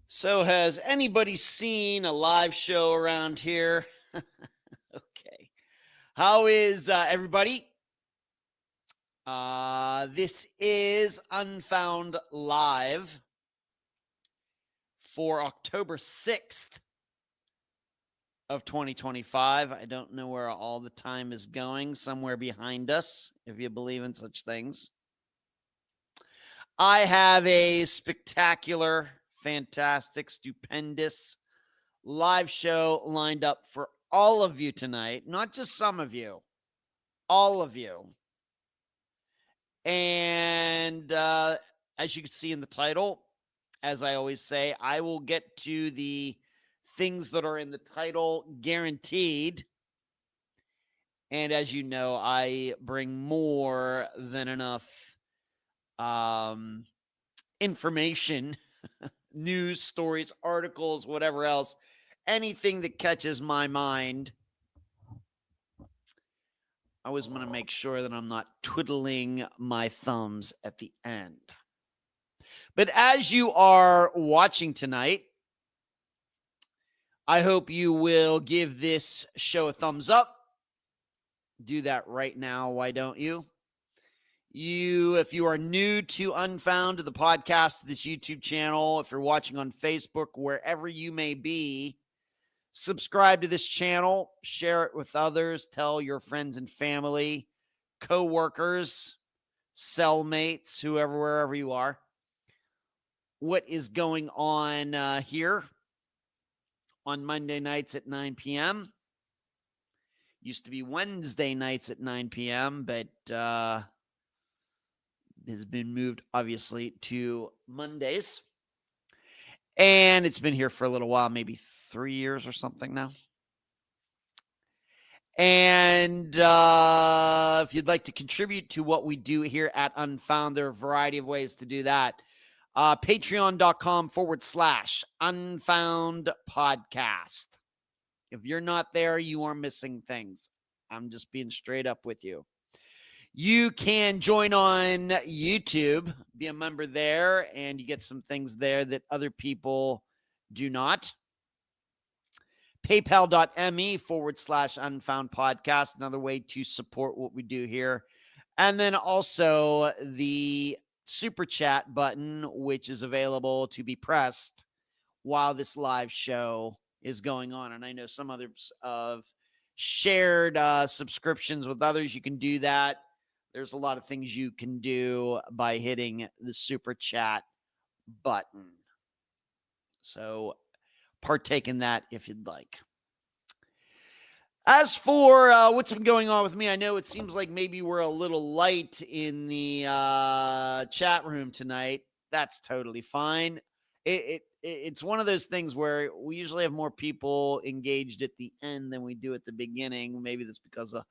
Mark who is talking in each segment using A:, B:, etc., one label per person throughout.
A: So, has anybody seen a live show around here? Okay. How is everybody? This is Unfound Live for October 6th of 2025. I don't know where all the time is going, somewhere behind us, if you believe in such things. I have a spectacular, fantastic, stupendous live show lined up for all of you tonight, not just some of you, all of you. And as you can see in the title, as I always say, I will get to the things that are in the title guaranteed. And as you know, I bring more than enough information, news, stories, articles, whatever else, anything that catches my mind. I always want to make sure that I'm not twiddling my thumbs at the end. But as you are watching tonight, I hope you will give this show a thumbs up. Do that right now. Why don't you? If you are new to Unfound, to the podcast, to this YouTube channel, if you're watching on Facebook, wherever you may be, subscribe to this channel, share it with others, tell your friends and family, co-workers, cellmates, whoever, wherever you are, what is going on here on Monday nights at 9 p.m. Used to be Wednesday nights at 9 p.m., but has been moved, obviously, to Mondays. And it's been here for a little while, maybe 3 years or something now. And if you'd like to contribute to what we do here at Unfound, there are a variety of ways to do that. Patreon.com/Unfound Podcast. If you're not there, you are missing things. I'm just being straight up with you. You can join on YouTube, be a member there, and you get some things there that other people do not. PayPal.me/Unfound Podcast, another way to support what we do here. And then also the super chat button, which is available to be pressed while this live show is going on. And I know some others have shared subscriptions with others. You can do that. There's a lot of things you can do by hitting the super chat button. So partake in that if you'd like. As for what's been going on with me, I know it seems like maybe we're a little light in the chat room tonight. That's totally fine. It's one of those things where we usually have more people engaged at the end than we do at the beginning. Maybe that's because of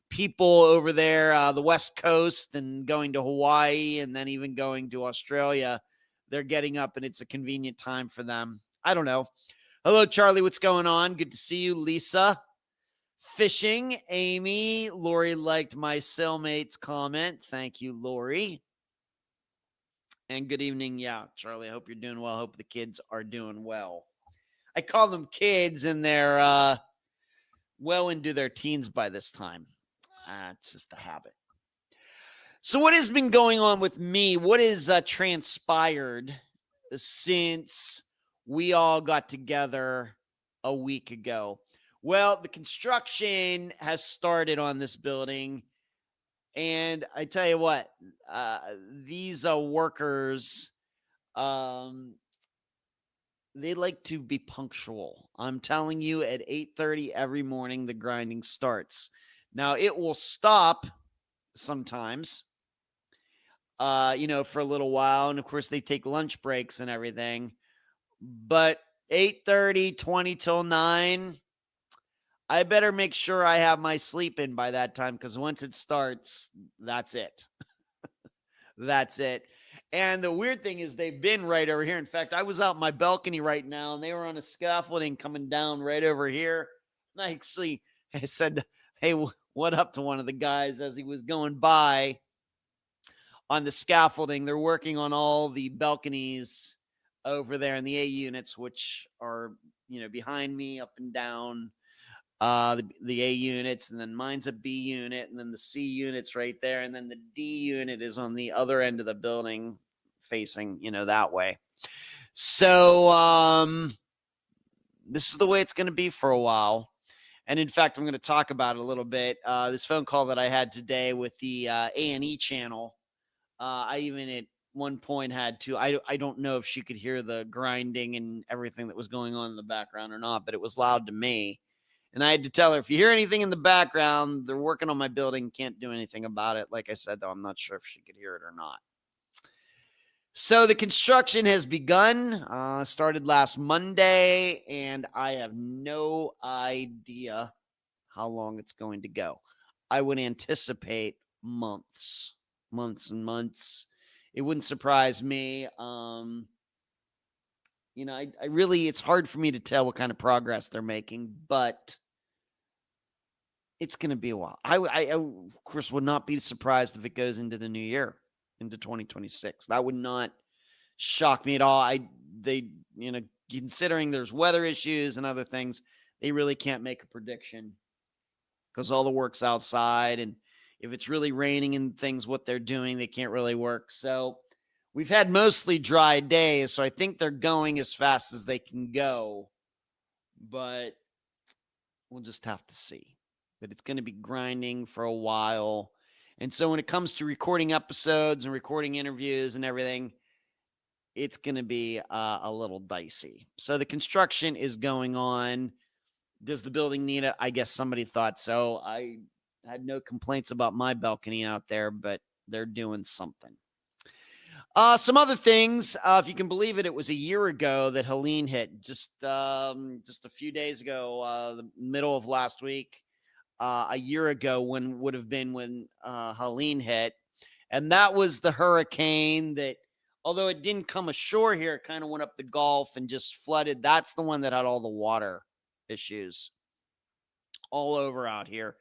A: people over there, the West Coast, and going to Hawaii, and then even going to Australia. They're getting up, and it's a convenient time for them. I don't know. Hello, Charlie. What's going on? Good to see you, Lisa. Fishing, Amy. Lori liked my cellmate's comment. Thank you, Lori. And good evening. Yeah, Charlie, I hope you're doing well. I hope the kids are doing well. I call them kids, and they're well into their teens by this time. It's just a habit. So what has been going on with me? What has transpired since we all got together a week ago? Well, the construction has started on this building. And I tell you what, these workers, they like to be punctual. I'm telling you, at 8:30 every morning, the grinding starts. Now, it will stop sometimes, for a little while. And, of course, they take lunch breaks and everything. But 8:30, 20 till 9, I better make sure I have my sleep in by that time, because once it starts, that's it. That's it. And the weird thing is they've been right over here. In fact, I was out my balcony right now, and they were on a scaffolding coming down right over here. And I said, hey, what up to one of the guys as he was going by on the scaffolding. They're working on all the balconies over there in the A units, which are, behind me, up and down, the A units, and then mine's a B unit, and then the C unit's right there, and then the D unit is on the other end of the building facing, that way. So this is the way it's going to be for a while. And in fact, I'm going to talk about it a little bit. This phone call that I had today with the A&E channel, I even at one point had to, I don't know if she could hear the grinding and everything that was going on in the background or not, but it was loud to me. And I had to tell her, if you hear anything in the background, they're working on my building, can't do anything about it. Like I said, though, I'm not sure if she could hear it or not. So the construction has begun, started last Monday, and I have no idea how long it's going to go. I would anticipate months and months. It wouldn't surprise me. I really, it's hard for me to tell what kind of progress they're making, but it's going to be a while. I, of course, would not be surprised if it goes into the new year, into 2026. That would not shock me at all. Considering there's weather issues and other things, they really can't make a prediction because all the work's outside. And if it's really raining and things, what they're doing, they can't really work. So we've had mostly dry days. So I think they're going as fast as they can go, but we'll just have to see. But it's going to be grinding for a while. And so when it comes to recording episodes and recording interviews and everything, it's going to be a little dicey. So the construction is going on. Does the building need it? I guess somebody thought so. I had no complaints about my balcony out there, but they're doing something. Some other things, if you can believe it, it was a year ago that Helene hit. Just a few days ago, the middle of last week, a year ago would have been when Helene hit. And that was the hurricane that, although it didn't come ashore here, it kind of went up the Gulf and just flooded. That's the one that had all the water issues all over out here.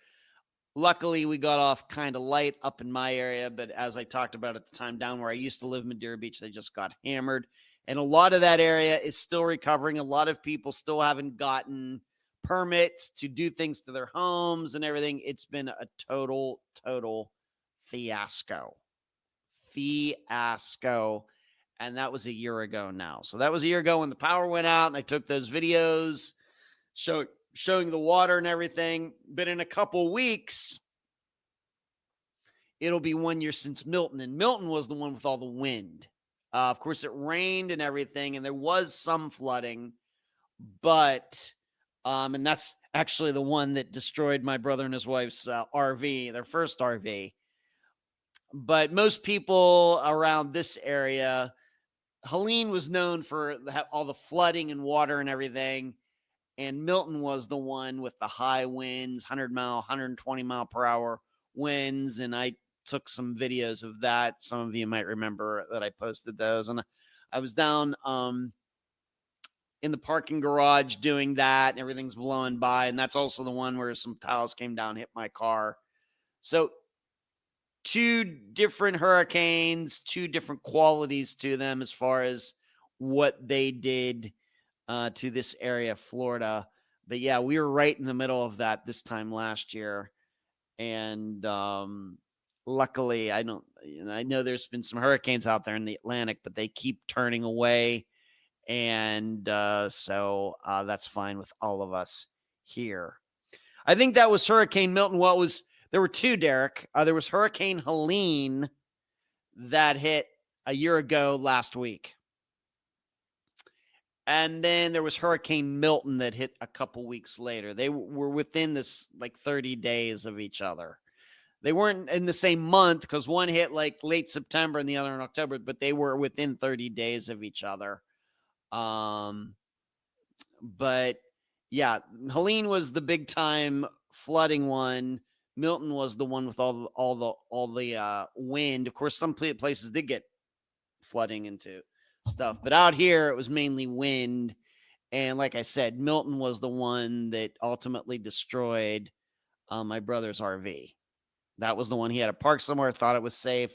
A: Luckily, we got off kind of light up in my area, but as I talked about at the time, down where I used to live, Madeira Beach, they just got hammered. And a lot of that area is still recovering. A lot of people still haven't gotten permits to do things to their homes and everything. It's been a total fiasco. And that was a year ago now. So that was a year ago when the power went out, and I took those videos showing the water and everything. But in a couple weeks, it'll be 1 year since Milton. And Milton was the one with all the wind. Of course, it rained and everything, and there was some flooding. But, and that's actually the one that destroyed my brother and his wife's RV, their first RV. But most people around this area, Helene was known for all the flooding and water and everything. And Milton was the one with the high winds, 120 mile per hour winds. And I took some videos of that. Some of you might remember that I posted those. And I was down in the parking garage doing that, and everything's blowing by. And that's also the one where some tiles came down, hit my car. So 2 different hurricanes, 2 different qualities to them as far as what they did to this area of Florida. But yeah, we were right in the middle of that this time last year. And luckily, I know there's been some hurricanes out there in the Atlantic, but they keep turning away. And so that's fine with all of us here. I think that was Hurricane Milton. There were 2, Derek. There was Hurricane Helene that hit a year ago last week. And then there was Hurricane Milton that hit a couple weeks later. They were within this 30 days of each other. They weren't in the same month because one hit late September and the other in October, but they were within 30 days of each other. But yeah, Helene was the big time flooding one. Milton was the one with all the wind. Of course, some places did get flooding into stuff, but out here it was mainly wind. And like I said, Milton was the one that ultimately destroyed my brother's RV. That was the one he had to park somewhere, thought it was safe,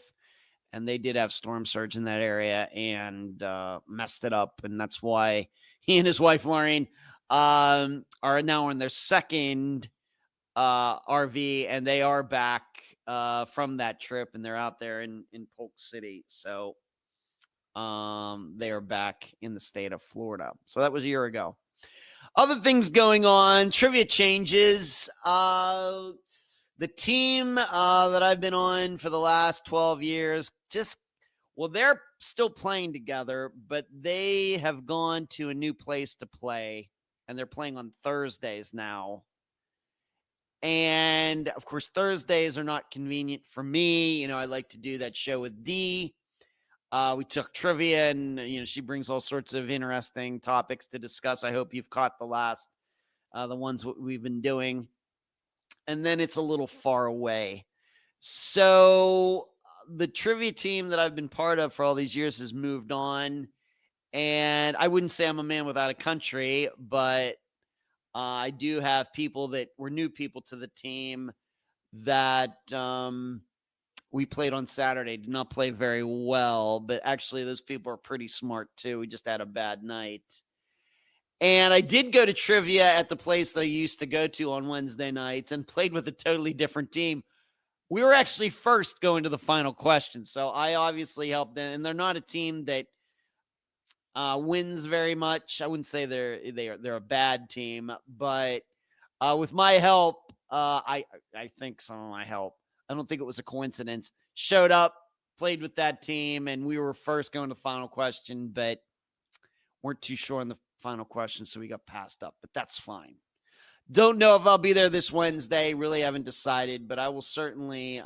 A: and they did have storm surge in that area and messed it up. And that's why he and his wife, Lauren, are now on their second RV, and they are back from that trip, and they're out there in Polk City. So they are back in the state of Florida. So that was a year ago. Other things going on, trivia changes. The team that I've been on for the last 12 years, they're still playing together, but they have gone to a new place to play, and they're playing on Thursdays now. And of course, Thursdays are not convenient for me. I like to do that show with Dee. We took trivia, and she brings all sorts of interesting topics to discuss. I hope you've caught the ones we've been doing. And then it's a little far away. So the trivia team that I've been part of for all these years has moved on. And I wouldn't say I'm a man without a country, but I do have people that were new people to the team that we played on Saturday. Did not play very well, but actually those people are pretty smart too. We just had a bad night. And I did go to trivia at the place that I used to go to on Wednesday nights and played with a totally different team. We were actually first going to the final question, so I obviously helped them. And they're not a team that wins very much. I wouldn't say they're a bad team, but with my help, I think some of my help, I don't think it was a coincidence, showed up, played with that team, and we were first going to the final question, but weren't too sure on the final question, so we got passed up, but that's fine. Don't know if I'll be there this Wednesday. Really haven't decided, but I will certainly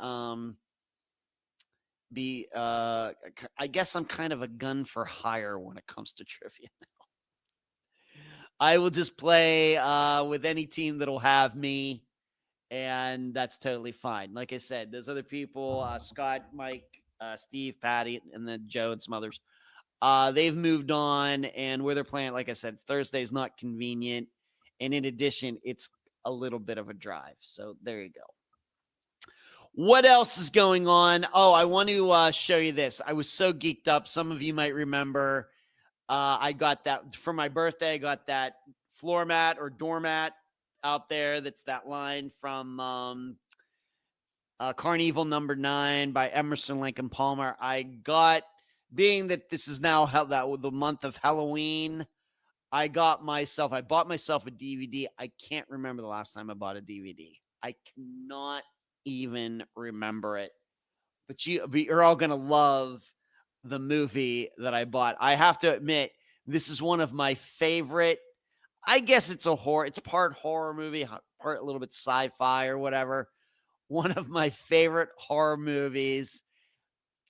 A: be I guess I'm kind of a gun for hire when it comes to trivia now. I will just play with any team that'll have me, and that's totally fine. Like I said, there's other people, Scott, Mike, Steve, Patty, and then Joe and some others. They've moved on, and where they're playing, like I said, Thursday is not convenient. And in addition, it's a little bit of a drive. So there you go. What else is going on? Oh, I want to show you this. I was so geeked up. Some of you might remember I got that for my birthday. I got that floor mat or doormat out there. That's that line from Carnival Number 9 by Emerson, Lake and Palmer. I got, being that this is now the month of Halloween, I bought myself a DVD. I can't remember the last time I bought a DVD. I cannot even remember it. But you're all going to love the movie that I bought. I have to admit, this is one of my favorite. I guess it's it's part horror movie, part a little bit sci-fi or whatever. One of my favorite horror movies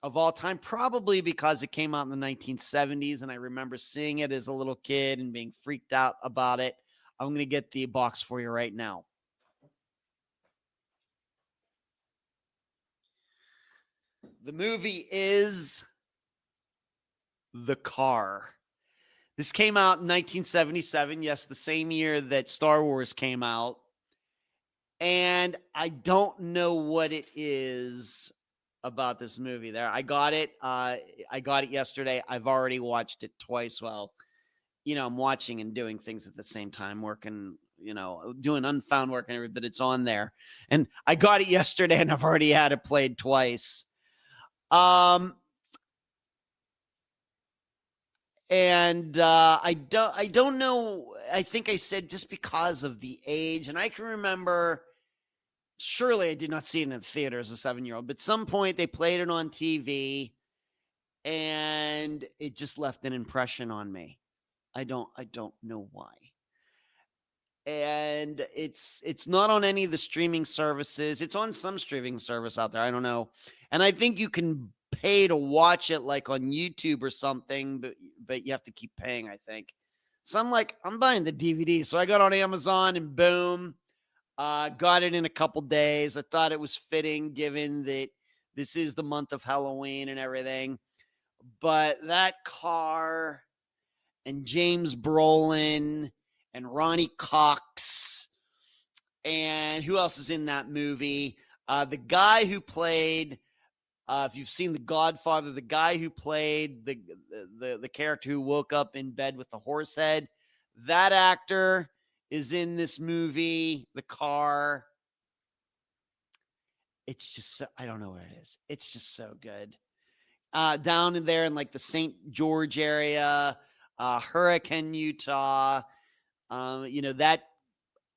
A: of all time, probably because it came out in the 1970s, and I remember seeing it as a little kid and being freaked out about it. I'm going to get the box for you right now. The movie is The Car. This came out in 1977. Yes, the same year that Star Wars came out. And I don't know what it is about this movie there. I got it yesterday. I've already watched it twice. Well, I'm watching and doing things at the same time, working, doing Unfound work and everything, but it's on there. And I got it yesterday and I've already had it played twice. And I don't know. I think I said just because of the age, and I can remember, surely I did not see it in the theater as a 7-year-old, but at some point they played it on TV and it just left an impression on me. I don't know why. And it's not on any of the streaming services. It's on some streaming service out there. I don't know. And I think you can pay to watch it like on YouTube or something, but you have to keep paying, I think. So I'm buying the DVD. So I got on Amazon and boom, got it in a couple days. I thought it was fitting given that this is the month of Halloween and everything. But that car and James Brolin and Ronnie Cox and who else is in that movie? The guy who played If you've seen The Godfather, the guy who played the character who woke up in bed with the horse head, that actor is in this movie, The Car. It's just so, I don't know what it is. It's just so good. Down in there in like the St. George area, Hurricane, Utah, that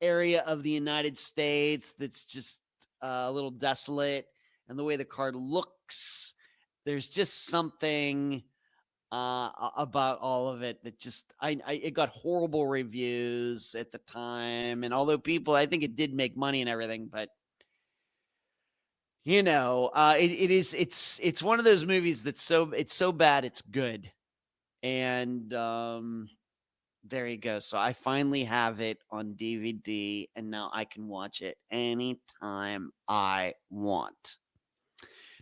A: area of the United States that's just a little desolate, and the way the car looks, there's just something about all of it that just it got horrible reviews at the time, and although I think it did make money and everything, but it's one of those movies that's so bad it's good, and there you go. So I finally have it on DVD, and now I can watch it anytime I want.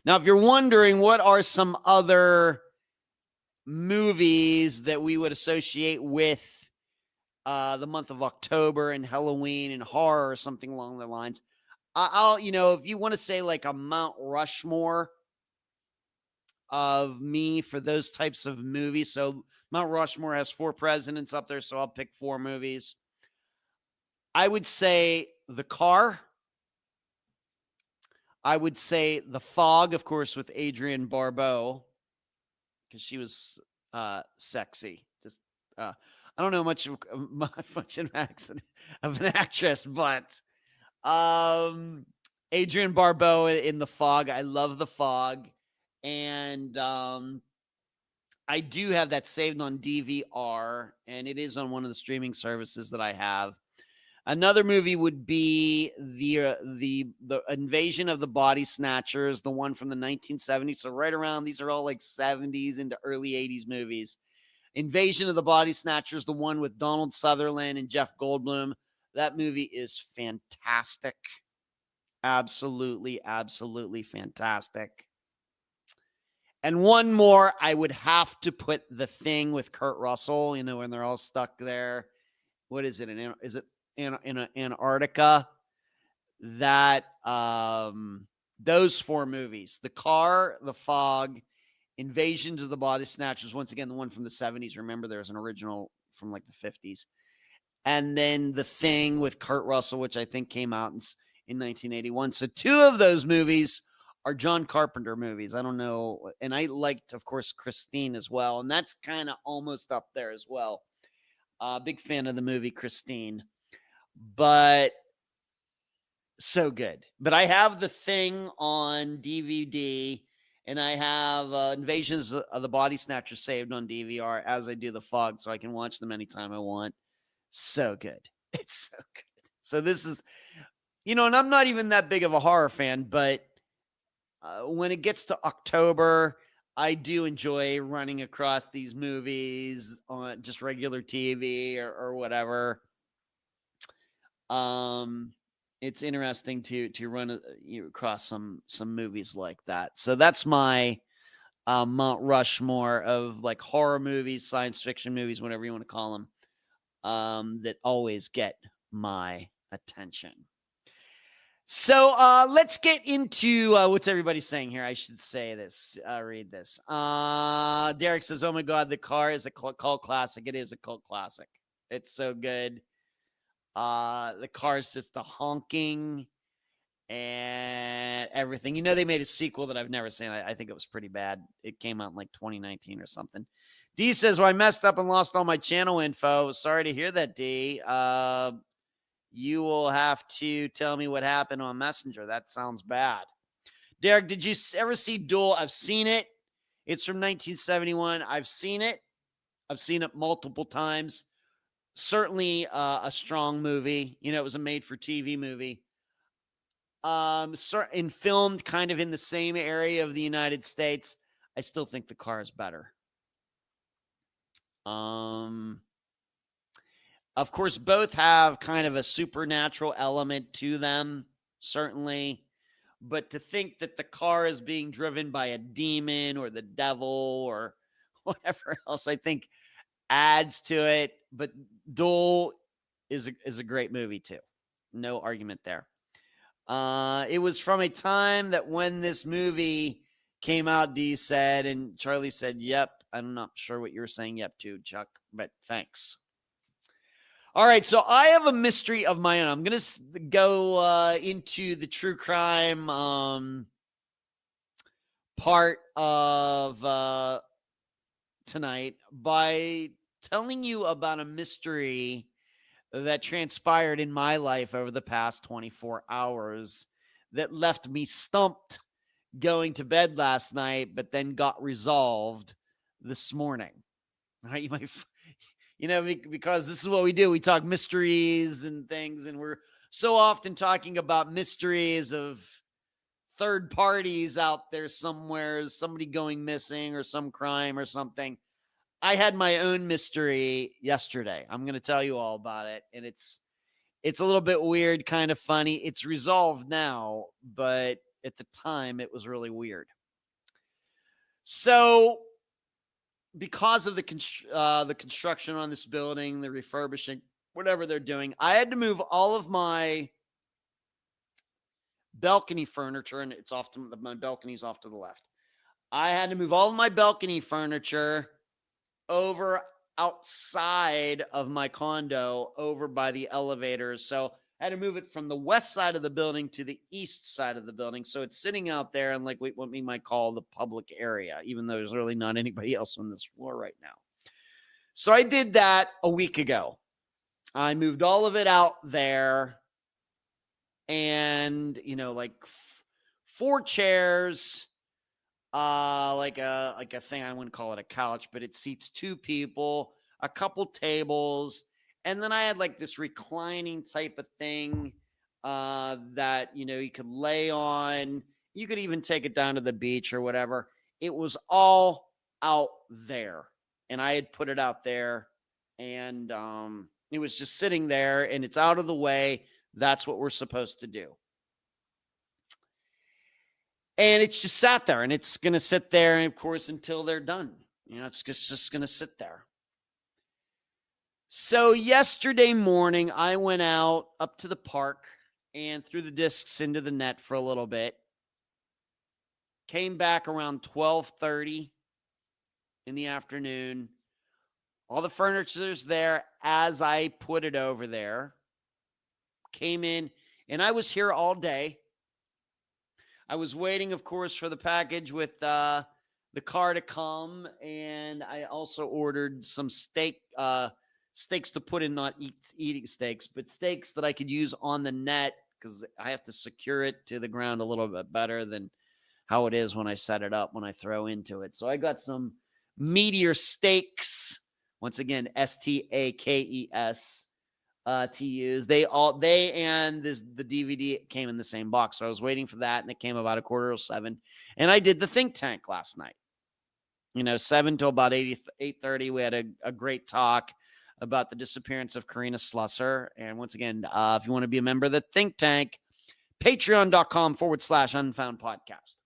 A: Now, if you're wondering what are some other movies that we would associate with the month of October and Halloween and horror or something along the lines, I'll if you want to say like a Mount Rushmore of me for those types of movies. So Mount Rushmore has 4 presidents up there, so I'll pick 4 movies. I would say The Car. I would say The Fog, of course, with Adrienne Barbeau, because she was sexy. Just I don't know much of an actress, but Adrienne Barbeau in The Fog. I love The Fog. And I do have that saved on DVR, and it is on one of the streaming services that I have. Another movie would be the Invasion of the Body Snatchers, the one from the 1970s. So right around, these are all like 70s into early 80s movies. Invasion of the Body Snatchers, the one with Donald Sutherland and Jeff Goldblum. That movie is fantastic. Absolutely, absolutely fantastic. And one more, I would have to put The Thing with Kurt Russell, when they're all stuck there. What is it? Is it in Antarctica? That those 4 movies: The Car, The Fog, Invasions of the Body Snatchers. Once again, the one from the 70s. Remember, there's an original from like the 50s. And then The Thing with Kurt Russell, which I think came out in 1981. So 2 of those movies are John Carpenter movies. I don't know. And I liked, of course, Christine as well. And that's kind of almost up there as well. Big fan of the movie Christine. But so good. But I have The Thing on DVD, and I have Invasions of the Body Snatchers saved on DVR, as I do The Fog, so I can watch them anytime I want. So good. It's so good. So this is, and I'm not even that big of a horror fan, but when it gets to October, I do enjoy running across these movies on just regular TV or whatever. It's interesting to run across some movies like that. So that's my Mount Rushmore of like horror movies, science fiction movies, whatever you want to call them, that always get my attention. So let's get into what's everybody saying here. I should say this, read this. Derek says, oh my God, The Car is a cult classic. It is a cult classic. It's so good. The Car is just the honking and everything. They made a sequel that I've never seen. I think it was pretty bad. It came out in like 2019 or something. D says, well, I messed up and lost all my channel info. Sorry to hear that, D. You will have to tell me what happened on Messenger. That sounds bad. Derek, did you ever see Duel? I've seen it. It's from 1971. I've seen it. I've seen it multiple times. Certainly a strong movie. It was a made-for-TV movie. And filmed kind of in the same area of the United States. I still think The Car is better. Of course, both have kind of a supernatural element to them, certainly. But to think that The Car is being driven by a demon or the devil or whatever else, I think adds to it. But Duel is a great movie too. No argument there. It was from a time that when this movie came out, D said, and Charlie said, yep. I'm not sure what you were saying yep to, Chuck, but thanks. All right, so I have a mystery of my own. I'm going to go into the true crime part of tonight by telling you about a mystery that transpired in my life over the past 24 hours that left me stumped going to bed last night, but then got resolved this morning. All right, because this is what we do. We talk mysteries and things, and we're so often talking about mysteries of third parties out there somewhere, somebody going missing or some crime or something. I had my own mystery yesterday. I'm going to tell you all about it, and it's a little bit weird, kind of funny. It's resolved now, but at the time it was really weird. So because of the construction on this building, the refurbishing, whatever they're doing, I had to move all of my balcony furniture, and it's off to my balcony's off to the left. I had to move all of my balcony furniture over outside of my condo, over by the elevators. So I had to move it from the west side of the building to the east side of the building. So it's sitting out there in like what we might call the public area, even though there's really not anybody else on this floor right now. So I did that a week ago. I moved all of it out there, and like 4 chairs, like a thing. I wouldn't call it a couch, but it seats 2 people, a couple tables, and then I had like this reclining type of thing that you could lay on. You could even take it down to the beach or whatever. It was all out there, and I had put it out there, and it was just sitting there, and it's out of the way. That's what we're supposed to do. And it's just sat there, and it's going to sit there, and of course, until they're done. It's just going to sit there. So yesterday morning, I went out up to the park and threw the discs into the net for a little bit. Came back around 12:30 in the afternoon. All the furniture's there as I put it over there. Came in, and I was here all day. I was waiting, of course, for the package with the car to come, and I also ordered some steaks to put in, not eating steaks, but steaks that I could use on the net, because I have to secure it to the ground a little bit better than how it is when I set it up, when I throw into it. So I got some meteor steaks, once again, STAKES. To use. They and the DVD came in the same box. So I was waiting for that, and it came about 7:15. And I did the think tank last night. 7 till about 8:30. We had a great talk about the disappearance of Karina Slusser. And once again, if you want to be a member of the think tank, patreon.com/unfound podcast.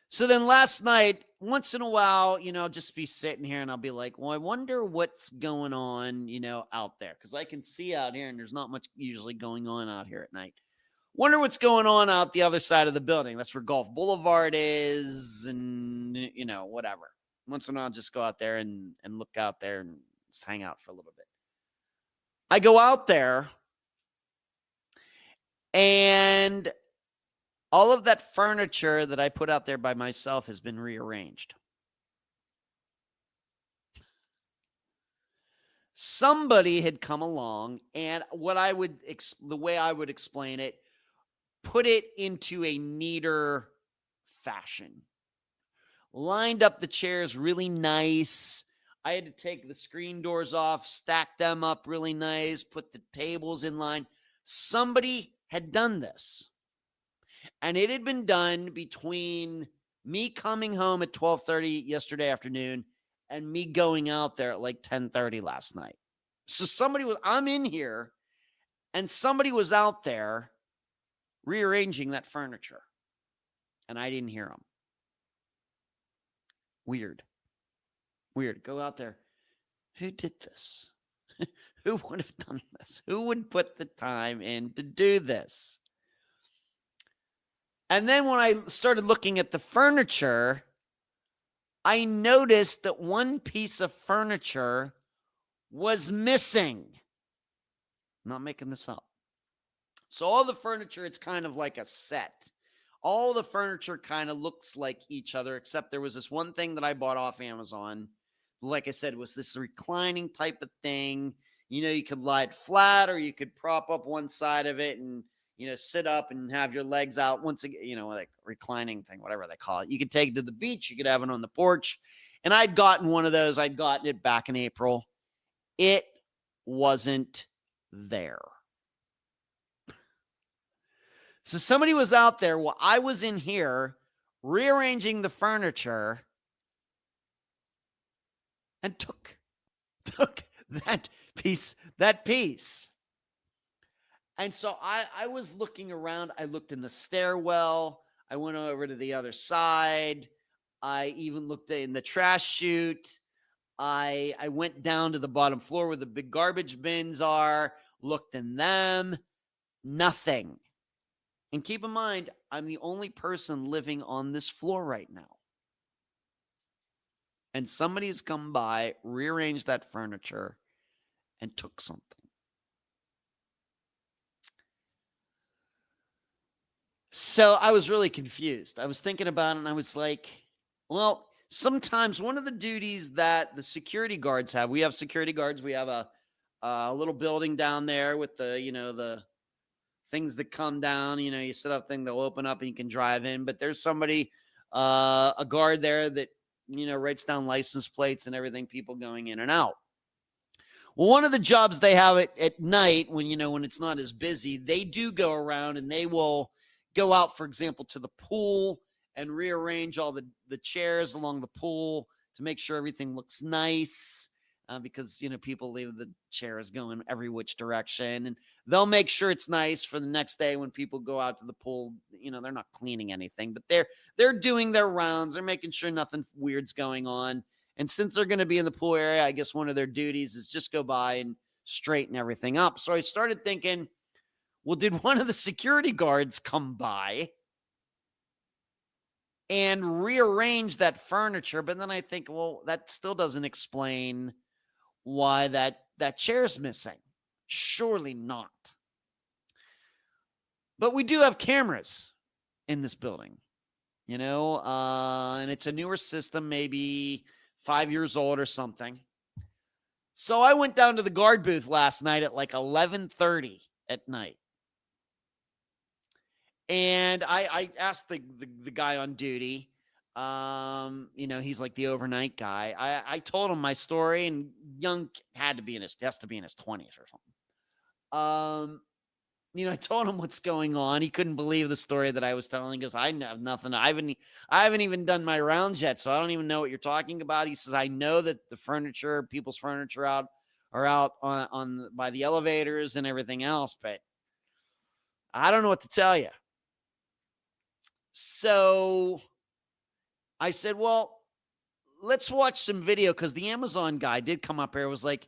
A: So then last night, once in a while, I'll just be sitting here and I'll be like, well, I wonder what's going on, out there. Because I can see out here, and there's not much usually going on out here at night. Wonder what's going on out the other side of the building. That's where Gulf Boulevard is, and, whatever. Once in a while, I'll just go out there and look out there and just hang out for a little bit. I go out there, and all of that furniture that I put out there by myself has been rearranged. Somebody had come along, and the way I would explain it, put it into a neater fashion. Lined up the chairs really nice. I had to take the screen doors off, stack them up really nice, put the tables in line. Somebody had done this. And it had been done between me coming home at 12:30 yesterday afternoon and me going out there at like 10:30 last night. So I'm in here, and somebody was out there rearranging that furniture, and I didn't hear them. Weird. Go out there. Who did this? Who would have done this? Who would put the time in to do this? And then when I started looking at the furniture, I noticed that one piece of furniture was missing. I'm not making this up. So all the furniture, it's kind of like a set. All the furniture kind of looks like each other, except there was this one thing that I bought off Amazon. Like I said, was this reclining type of thing. You could lie it flat, or you could prop up one side of it and, sit up and have your legs out once again, like reclining thing, whatever they call it. You could take it to the beach. You could have it on the porch. And I'd gotten one of those. I'd gotten it back in April. It wasn't there. So somebody was out there while I was in here rearranging the furniture and took that piece. And so I was looking around. I looked in the stairwell. I went over to the other side. I even looked in the trash chute. I went down to the bottom floor where the big garbage bins are, looked in them. Nothing. And keep in mind, I'm the only person living on this floor right now. And somebody has come by, rearranged that furniture, and took something. So I was really confused. I was thinking about it, and I was like, well, sometimes one of the duties that the security guards have, we have security guards. We have a little building down there with the things that come down, you set up thing, they'll open up and you can drive in. But there's somebody, a guard there that, writes down license plates and everything, people going in and out. Well, one of the jobs they have at night when it's not as busy, they do go around and they will go out, for example, to the pool and rearrange all the chairs along the pool to make sure everything looks nice. Because, people leave the chairs going every which direction, and they'll make sure it's nice for the next day when people go out to the pool. They're not cleaning anything, but they're doing their rounds. They're making sure nothing weird's going on. And since they're going to be in the pool area, I guess one of their duties is just go by and straighten everything up. So I started thinking, well, did one of the security guards come by and rearrange that furniture? But then I think, well, that still doesn't explain why that chair's missing. Surely not. But we do have cameras in this building, and it's a newer system, maybe 5 years old or something. So I went down to the guard booth last night at like 11:30 at night. And I asked the guy on duty, he's like the overnight guy. I told him my story, and young has to be in his 20s or something. I told him what's going on. He couldn't believe the story that I was telling. He goes, I have nothing. I haven't even done my rounds yet, so I don't even know what you're talking about. He says, I know that people's furniture are out on by the elevators and everything else, but I don't know what to tell you. So I said, well, let's watch some video, because the Amazon guy did come up here. It was like,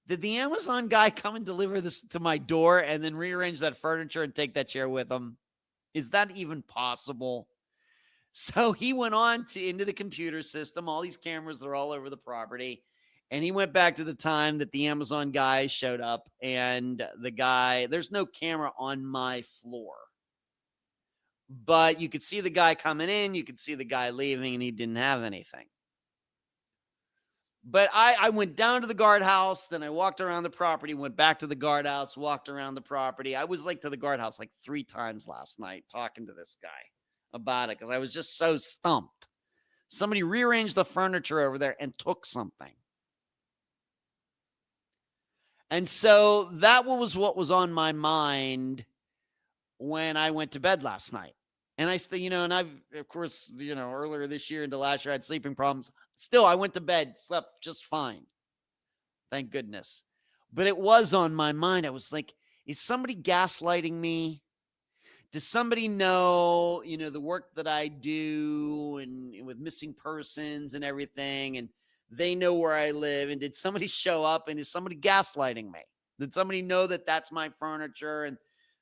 A: did the Amazon guy come and deliver this to my door and then rearrange that furniture and take that chair with him? Is that even possible? So he went on into the computer system. All these cameras are all over the property. And he went back to the time that the Amazon guy showed up, and there's no camera on my floor. But you could see the guy coming in, you could see the guy leaving, and he didn't have anything. But I went down to the guardhouse, then I walked around the property, went back to the guardhouse, walked around the property. I was like to the guardhouse like 3 times last night talking to this guy about it, because I was just so stumped. Somebody rearranged the furniture over there and took something. And so that was what was on my mind when I went to bed last night. And I still, and I've, of course, earlier this year into last year, I had sleeping problems. Still, I went to bed, slept just fine. Thank goodness. But it was on my mind. I was like, is somebody gaslighting me? Does somebody know, the work that I do and with missing persons and everything, and they know where I live? And did somebody show up, and is somebody gaslighting me? Did somebody know that that's my furniture, and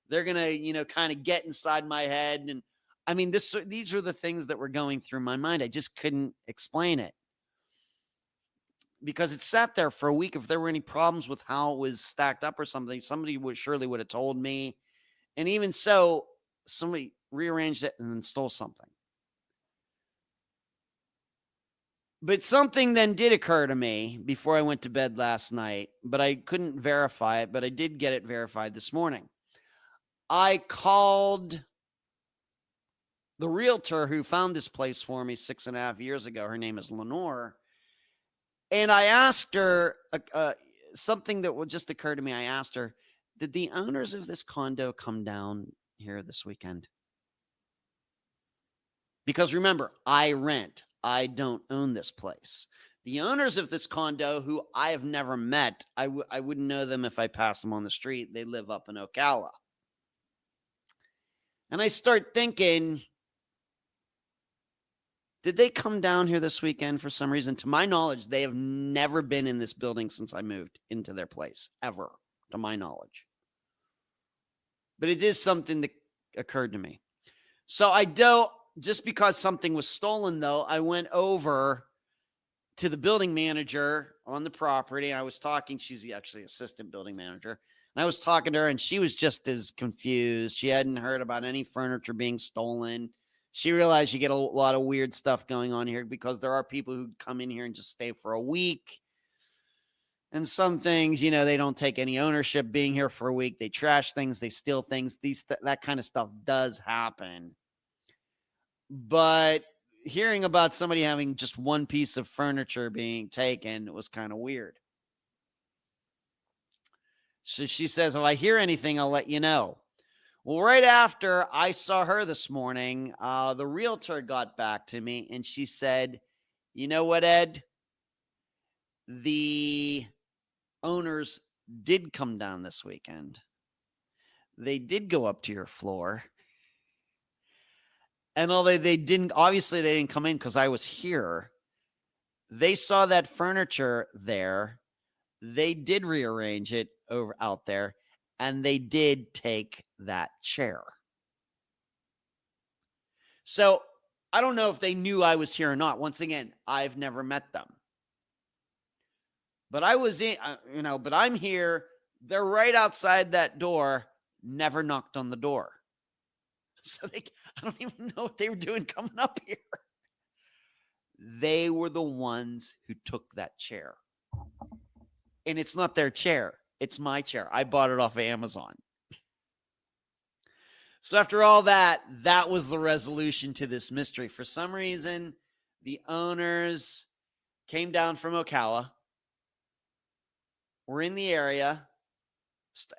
A: they're going to, kind of get inside my head? And I mean, these are the things that were going through my mind. I just couldn't explain it because it sat there for a week. If there were any problems with how it was stacked up or something, somebody would have told me. And even so, somebody rearranged it and then stole something. But something then did occur to me before I went to bed last night, but I couldn't verify it, but I did get it verified this morning. I called the realtor who found this place for me 6.5 years ago. Her name is Lenore. And I asked her something that would just occur to me. I asked her, did the owners of this condo come down here this weekend? Because remember, I rent. I don't own this place. The owners of this condo, who I have never met, I wouldn't know them if I passed them on the street. They live up in Ocala. And I start thinking, did they come down here this weekend for some reason? To my knowledge, they have never been in this building since I moved into their place, ever, to my knowledge. But it is something that occurred to me. So I don't, just because something was stolen, though, I went over to the building manager on the property. And I was talking, she's actually assistant building manager. And I was talking to her, and she was just as confused. She hadn't heard about any furniture being stolen. She realized you get a lot of weird stuff going on here because there are people who come in here and just stay for a week. And some things, they don't take any ownership being here for a week. They trash things, they steal things. That kind of stuff does happen. But hearing about somebody having just one piece of furniture being taken was kind of weird. So she says, if I hear anything, I'll let you know. Well, right after I saw her this morning, the realtor got back to me and she said, you know what, Ed? The owners did come down this weekend. They did go up to your floor. And although they didn't come in because I was here, they saw that furniture there. They did rearrange it out there, and they did take that chair. So I don't know if they knew I was here or not. Once again, I've never met them. But I was in, but I'm here. They're right outside that door, never knocked on the door. So I don't even know what they were doing coming up here. They were the ones who took that chair. And it's not their chair. It's my chair. I bought it off of Amazon. So after all that was the resolution to this mystery. For some reason, the owners came down from Ocala, were in the area,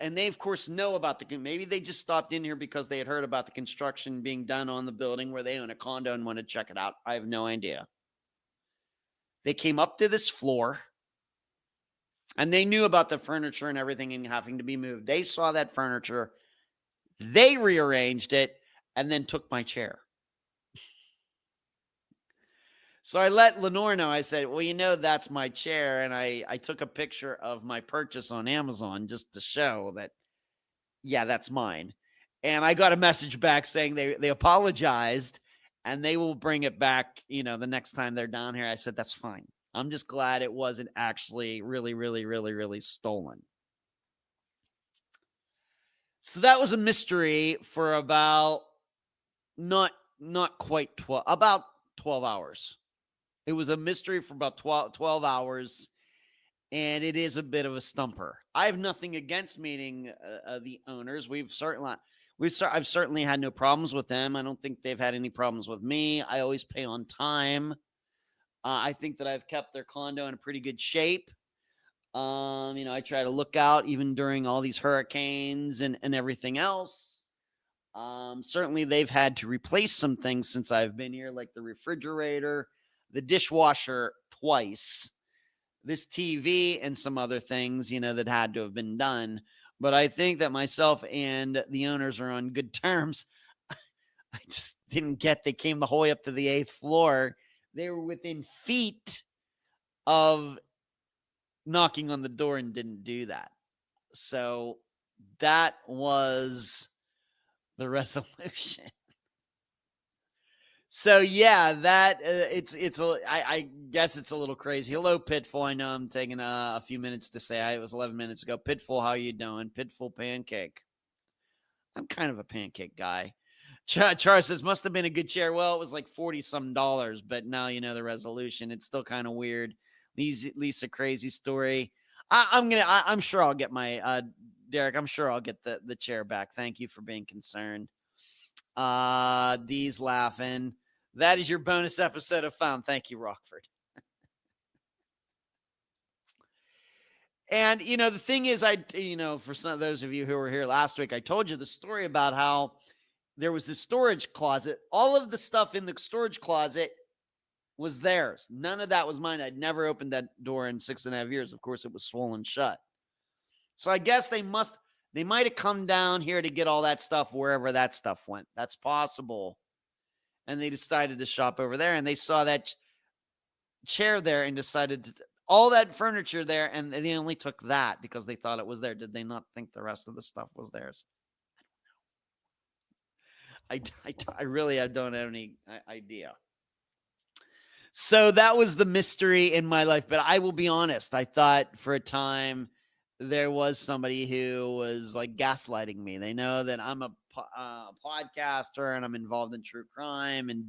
A: and they, of course, know about maybe they just stopped in here because they had heard about the construction being done on the building where they own a condo and wanted to check it out. I have no idea. They came up to this floor, and they knew about the furniture and everything and having to be moved. They saw that furniture. They rearranged it and then took my chair. So I let Lenore know. I said, well, that's my chair. And I took a picture of my purchase on Amazon just to show that, yeah, that's mine. And I got a message back saying they apologized and they will bring it back, the next time they're down here. I said, that's fine. I'm just glad it wasn't actually really, really, really, really stolen. So that was a mystery for about not quite about 12 hours. It was a mystery for about 12 hours, and it is a bit of a stumper. I have nothing against meeting the owners. I've certainly had no problems with them. I don't think they've had any problems with me. I always pay on time. I think that I've kept their condo in a pretty good shape. I try to look out even during all these hurricanes and everything else. Certainly they've had to replace some things since I've been here, like the refrigerator, the dishwasher twice, this TV, and some other things, that had to have been done. But I think that myself and the owners are on good terms. I just didn't they came the whole way up to the 8th floor. They were within feet of knocking on the door and didn't do that. So that was the resolution. So yeah, that I guess it's a little crazy. Hello, Pitfall. I know I'm taking a few minutes to say. It was 11 minutes ago. Pitfall, how you doing? Pitfall pancake. I'm kind of a pancake guy. Charles says must have been a good chair. Well, it was like 40 some dollars, but now you know the resolution. It's still kind of weird. Lisa crazy story. I'm sure I'll get my Derek. I'm sure I'll get the chair back. Thank you for being concerned. D's laughing. That is your bonus episode of Found. Thank you, Rockford. And, you know, the thing is, for some of those of you who were here last week, I told you the story about how there was this storage closet. All of the stuff in the storage closet was theirs. None of that was mine. I'd never opened that door in 6.5 years. Of course, it was swollen shut. So I guess they might have come down here to get all that stuff wherever that stuff went. That's possible. And they decided to shop over there, and they saw that chair there and decided to all that furniture there, and they only took that because they thought it was there. Did they not think the rest of the stuff was theirs? I really don't have any idea. So that was the mystery in my life. But I will be honest, I thought for a time there was somebody who was like gaslighting me. They know that I'm a podcaster and I'm involved in true crime and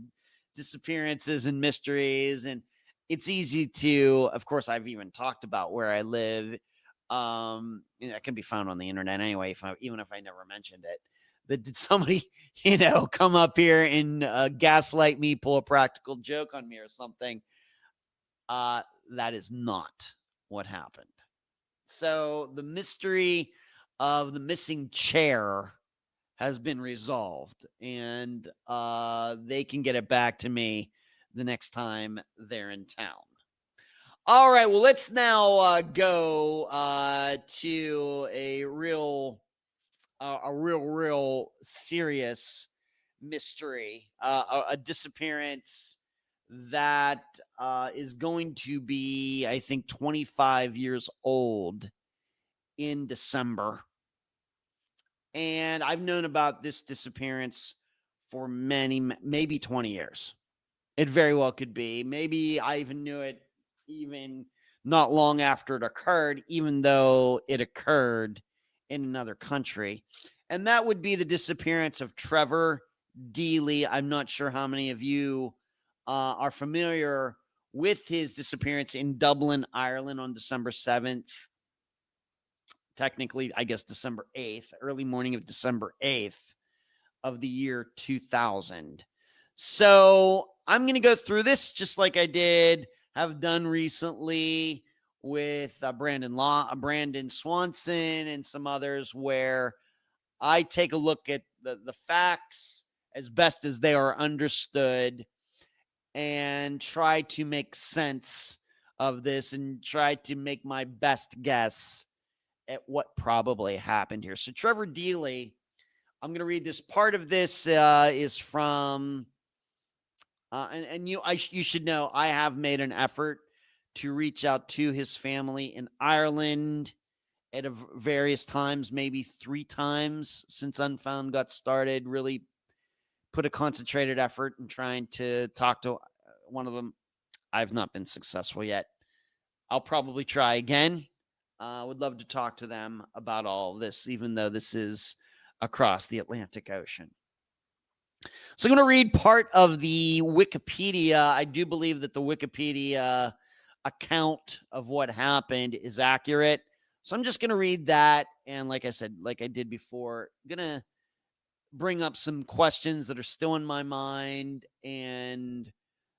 A: disappearances and mysteries. And it's easy to, of course, I've even talked about where I live. It can be found on the internet anyway, even if I never mentioned it. That did somebody, come up here and gaslight me, pull a practical joke on me or something? That is not what happened. So the mystery of the missing chair has been resolved, and they can get it back to me the next time they're in town. All right, well, let's now go to a real serious mystery, a disappearance that is going to be, I think, 25 years old in December. And I've known about this disappearance for maybe 20 years. It very well could be. Maybe I even knew it even not long after it occurred, even though it occurred in another country. And that would be the disappearance of Trevor Deely. I'm not sure how many of you are familiar with his disappearance in Dublin, Ireland on December 7th. Technically, I guess December 8th, early morning of December 8th of the year 2000. So I'm going to go through this just like I have done recently with Brandon Swanson and some others, where I take a look at the facts as best as they are understood and try to make sense of this and try to make my best guess at what probably happened here. So Trevor Deely, I'm going to read this. Part of this is from, you should know, I have made an effort to reach out to his family in Ireland at various times, maybe 3 times since Unfound got started. Really put a concentrated effort in trying to talk to one of them. I've not been successful yet. I'll probably try again. Would love to talk to them about all of this, even though this is across the Atlantic Ocean. So I'm going to read part of the Wikipedia. I do believe that the Wikipedia account of what happened is accurate. So I'm just going to read that. And like I said, like I did before, I'm going to bring up some questions that are still in my mind and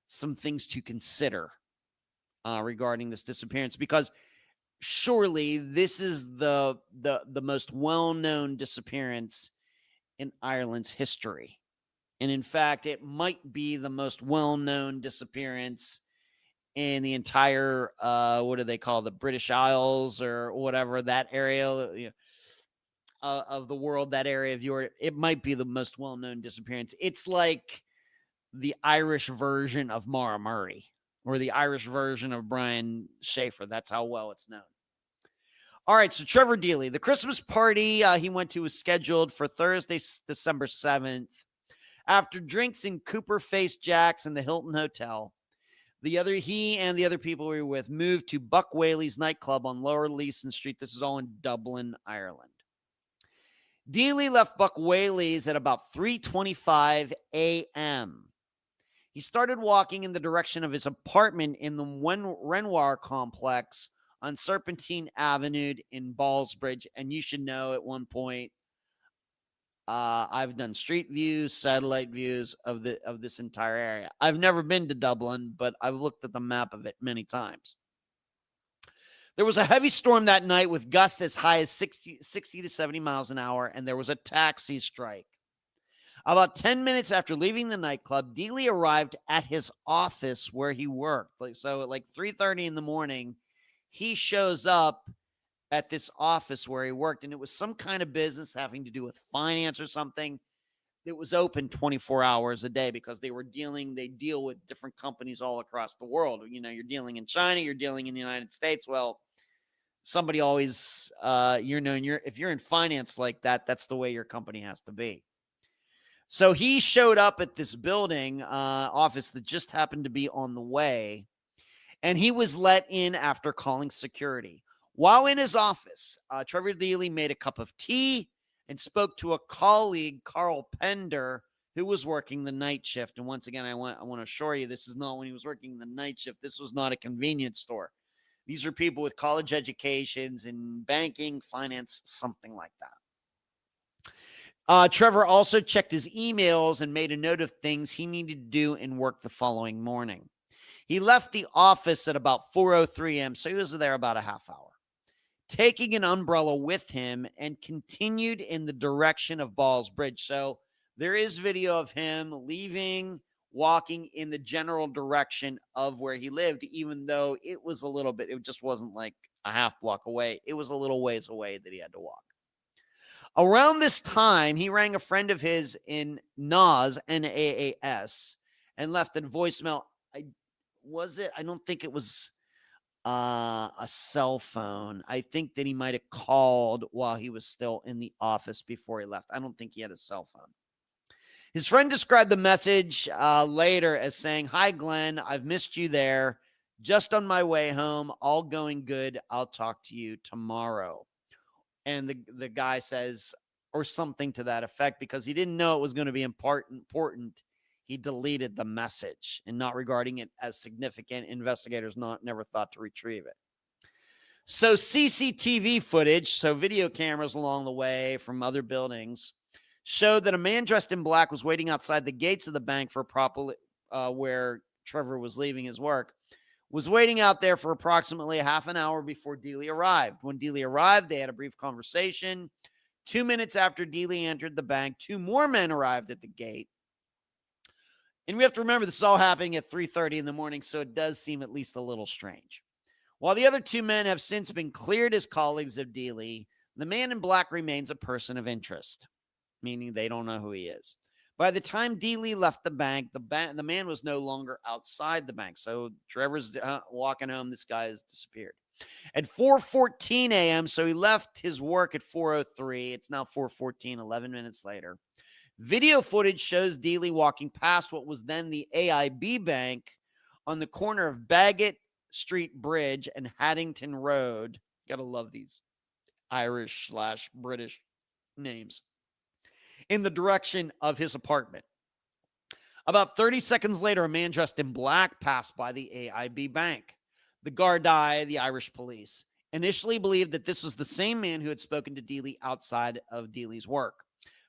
A: some things to consider regarding this disappearance, because surely this is the most well-known disappearance in Ireland's history. And in fact, it might be the most well-known disappearance in the entire, what do they call the British Isles or whatever, that area of the world, that area of Europe. It might be the most well-known disappearance. It's like the Irish version of Maura Murray or the Irish version of Brian Schaefer. That's how well it's known. All right, so Trevor Deely, the Christmas party he went to was scheduled for Thursday, December 7th After drinks in Cooper Face Jack's and the Hilton Hotel, he and the other people we were with moved to Buck Whaley's nightclub on Lower Leeson Street. This is all in Dublin, Ireland. Deely left Buck Whaley's at about 3:25 a.m. He started walking in the direction of his apartment in the Renoir complex on Serpentine Avenue in Ballsbridge. And you should know at one point, I've done street views, satellite views of this entire area. I've never been to Dublin, but I've looked at the map of it many times. There was a heavy storm that night with gusts as high as 60 to 70 miles an hour, and there was a taxi strike. About 10 minutes after leaving the nightclub, Deely arrived at his office where he worked. So at 3:30 in the morning, he shows up at this office where he worked, and it was some kind of business having to do with finance or something. It was open 24 hours a day because they deal with different companies all across the world. You're dealing in China, you're dealing in the United States. Well, somebody always, if you're in finance like that, that's the way your company has to be. So he showed up at this building office that just happened to be on the way, and he was let in after calling security. While in his office, Trevor Deely made a cup of tea and spoke to a colleague, Carl Pender, who was working the night shift. And once again, I want to assure you, this is not when he was working the night shift. This was not a convenience store. These are people with college educations in banking, finance, something like that. Trevor also checked his emails and made a note of things he needed to do and work the following morning. He left the office at about 4:03 a.m., so he was there about a half hour, taking an umbrella with him, and continued in the direction of Ballsbridge. So there is video of him leaving, walking in the general direction of where he lived, even though it just wasn't like a half block away. It was a little ways away that he had to walk. Around this time, he rang a friend of his in Naas, Naas, and left a voicemail. I don't think it was a cell phone. I think that he might have called while he was still in the office before he left. I don't think he had a cell phone. His friend described the message later as saying, "Hi, Glenn. I've missed you there. Just on my way home. All going good. I'll talk to you tomorrow." And the guy says, or something to that effect, because he didn't know it was going to be important. He deleted the message, and not regarding it as significant, investigators never thought to retrieve it. So CCTV footage, so video cameras along the way from other buildings, showed that a man dressed in black was waiting outside the gates of the bank where Trevor was leaving his work, was waiting out there for approximately half an hour before Deely arrived. When Deely arrived, they had a brief conversation. 2 minutes after Deely entered the bank, two more men arrived at the gate. And we have to remember, this is all happening at 3:30 in the morning, so it does seem at least a little strange. While the other two men have since been cleared as colleagues of Deely, the man in black remains a person of interest, meaning they don't know who he is. By the time Deely left the bank, the man was no longer outside the bank. So Trevor's walking home. This guy has disappeared. At 4:14 a.m., so he left his work at 4:03. It's now 4:14, 11 minutes later. Video footage shows Deely walking past what was then the AIB Bank on the corner of Bagot Street Bridge and Haddington Road. Gotta love these Irish/British names. In the direction of his apartment. About 30 seconds later, a man dressed in black passed by the AIB Bank. The Gardaí, the Irish police, initially believed that this was the same man who had spoken to Deely outside of Deely's work.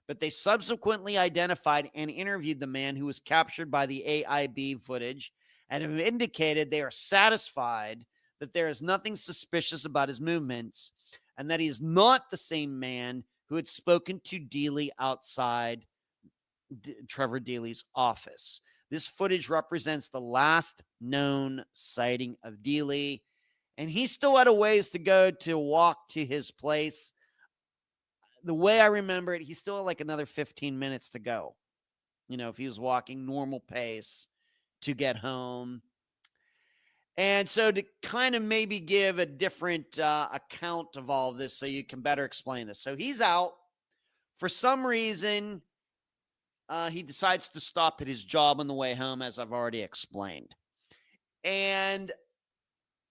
A: But they subsequently identified and interviewed the man who was captured by the AIB footage and have indicated they are satisfied that there is nothing suspicious about his movements and that he is not the same man who had spoken to Deely outside Trevor Deely's office. This footage represents the last known sighting of Deely, and he still had a ways to go to walk to his place. The way I remember it, he still had like another 15 minutes to go. If he was walking normal pace to get home. And so to kind of maybe give a different account of all of this so you can better explain this. So he's out. For some reason, he decides to stop at his job on the way home, as I've already explained. And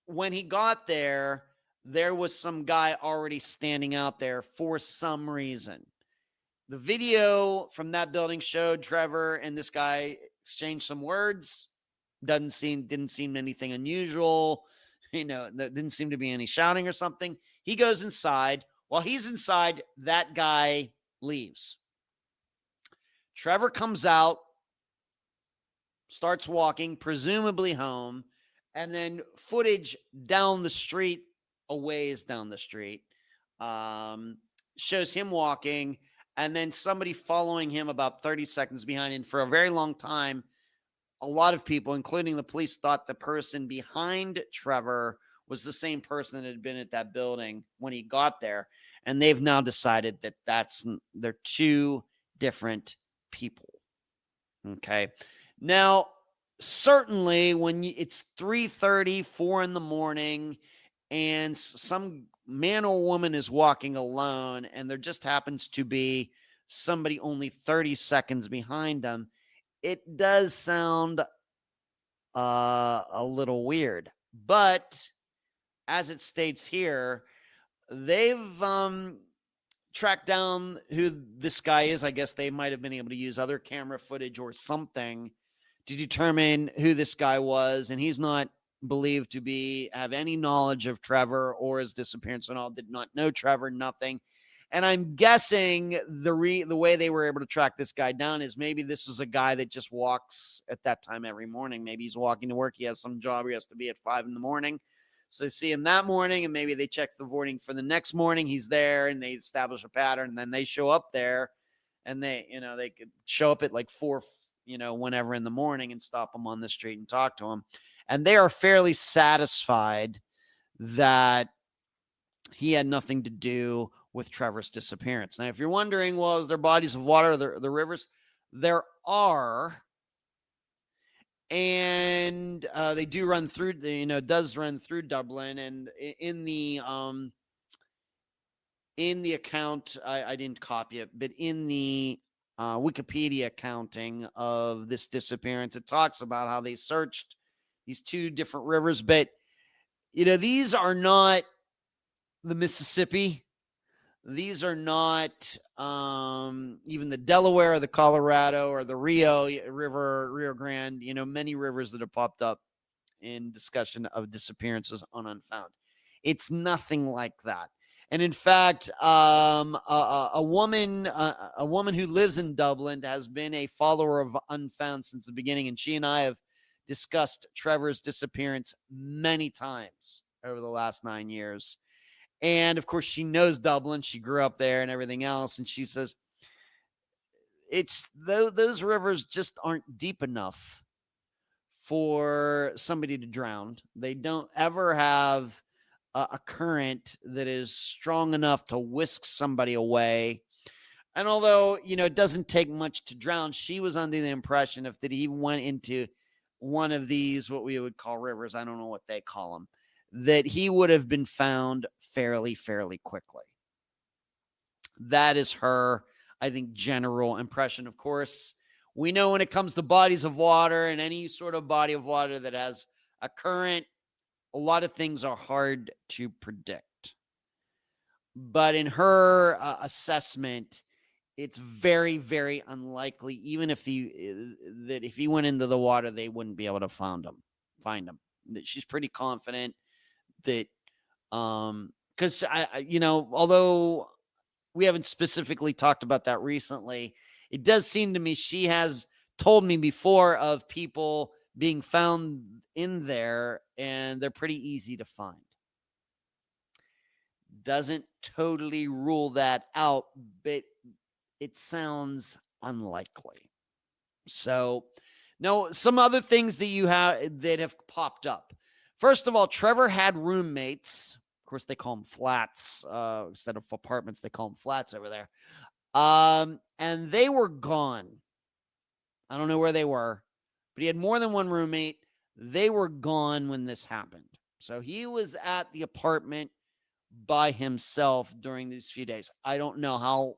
A: when he got there, there was some guy already standing out there for some reason. The video from that building showed Trevor and this guy exchanged some words. Didn't seem anything unusual. There didn't seem to be any shouting or something. He goes inside. While he's inside, that guy leaves. Trevor comes out, starts walking, presumably home, and then footage down the street, a ways down the street, shows him walking, and then somebody following him about 30 seconds behind. And for a very long time, a lot of people, including the police, thought the person behind Trevor was the same person that had been at that building when he got there. And they've now decided that they're two different people. Okay. Now, certainly when it's 3:30, 4 in the morning, and some man or woman is walking alone, and there just happens to be somebody only 30 seconds behind them, it does sound a little weird. But as it states here, they've tracked down who this guy is. I guess they might have been able to use other camera footage or something to determine who this guy was, and he's not believed to have any knowledge of Trevor or his disappearance at all. Did not know Trevor, nothing. And I'm guessing the way they were able to track this guy down is maybe this was a guy that just walks at that time every morning. Maybe he's walking to work. He has some job. He has to be at 5 in the morning. So they see him that morning, and maybe they check the voting for the next morning. He's there, and they establish a pattern. And then they show up there, and they could show up at like 4, whenever in the morning, and stop him on the street and talk to him. And they are fairly satisfied that he had nothing to do with Trevor's disappearance. Now, if you're wondering, well, is there bodies of water, the rivers? There are. And they do run through, does run through Dublin. And in the account, I didn't copy it, but in the Wikipedia accounting of this disappearance, it talks about how they searched these two different rivers. But, these are not the Mississippi. These are not even the Delaware or the Colorado or the Rio Grande, many rivers that have popped up in discussion of disappearances on Unfound. It's nothing like that. And in fact, a woman who lives in Dublin has been a follower of Unfound since the beginning, and she and I have discussed Trevor's disappearance many times over the last 9 years. And of course, she knows Dublin. She grew up there and everything else. And she says, those rivers just aren't deep enough for somebody to drown. They don't ever have a current that is strong enough to whisk somebody away. And although, it doesn't take much to drown, she was under the impression that he went into one of these, what we would call rivers, I don't know what they call them, that he would have been found fairly quickly. That is her, I think, general impression. Of course, we know when it comes to bodies of water and any sort of body of water that has a current, a lot of things are hard to predict. But in her assessment, it's very, very unlikely, even if he went into the water, they wouldn't be able to find him. She's pretty confident that, because although we haven't specifically talked about that recently, it does seem to me she has told me before of people being found in there, and they're pretty easy to find. Doesn't totally rule that out, but it sounds unlikely. So, no, some other things that have popped up. First of all, Trevor had roommates. Of course, they call them flats. Instead of apartments, they call them flats over there. And they were gone. I don't know where they were, but he had more than one roommate. They were gone when this happened. So he was at the apartment by himself during these few days. I don't know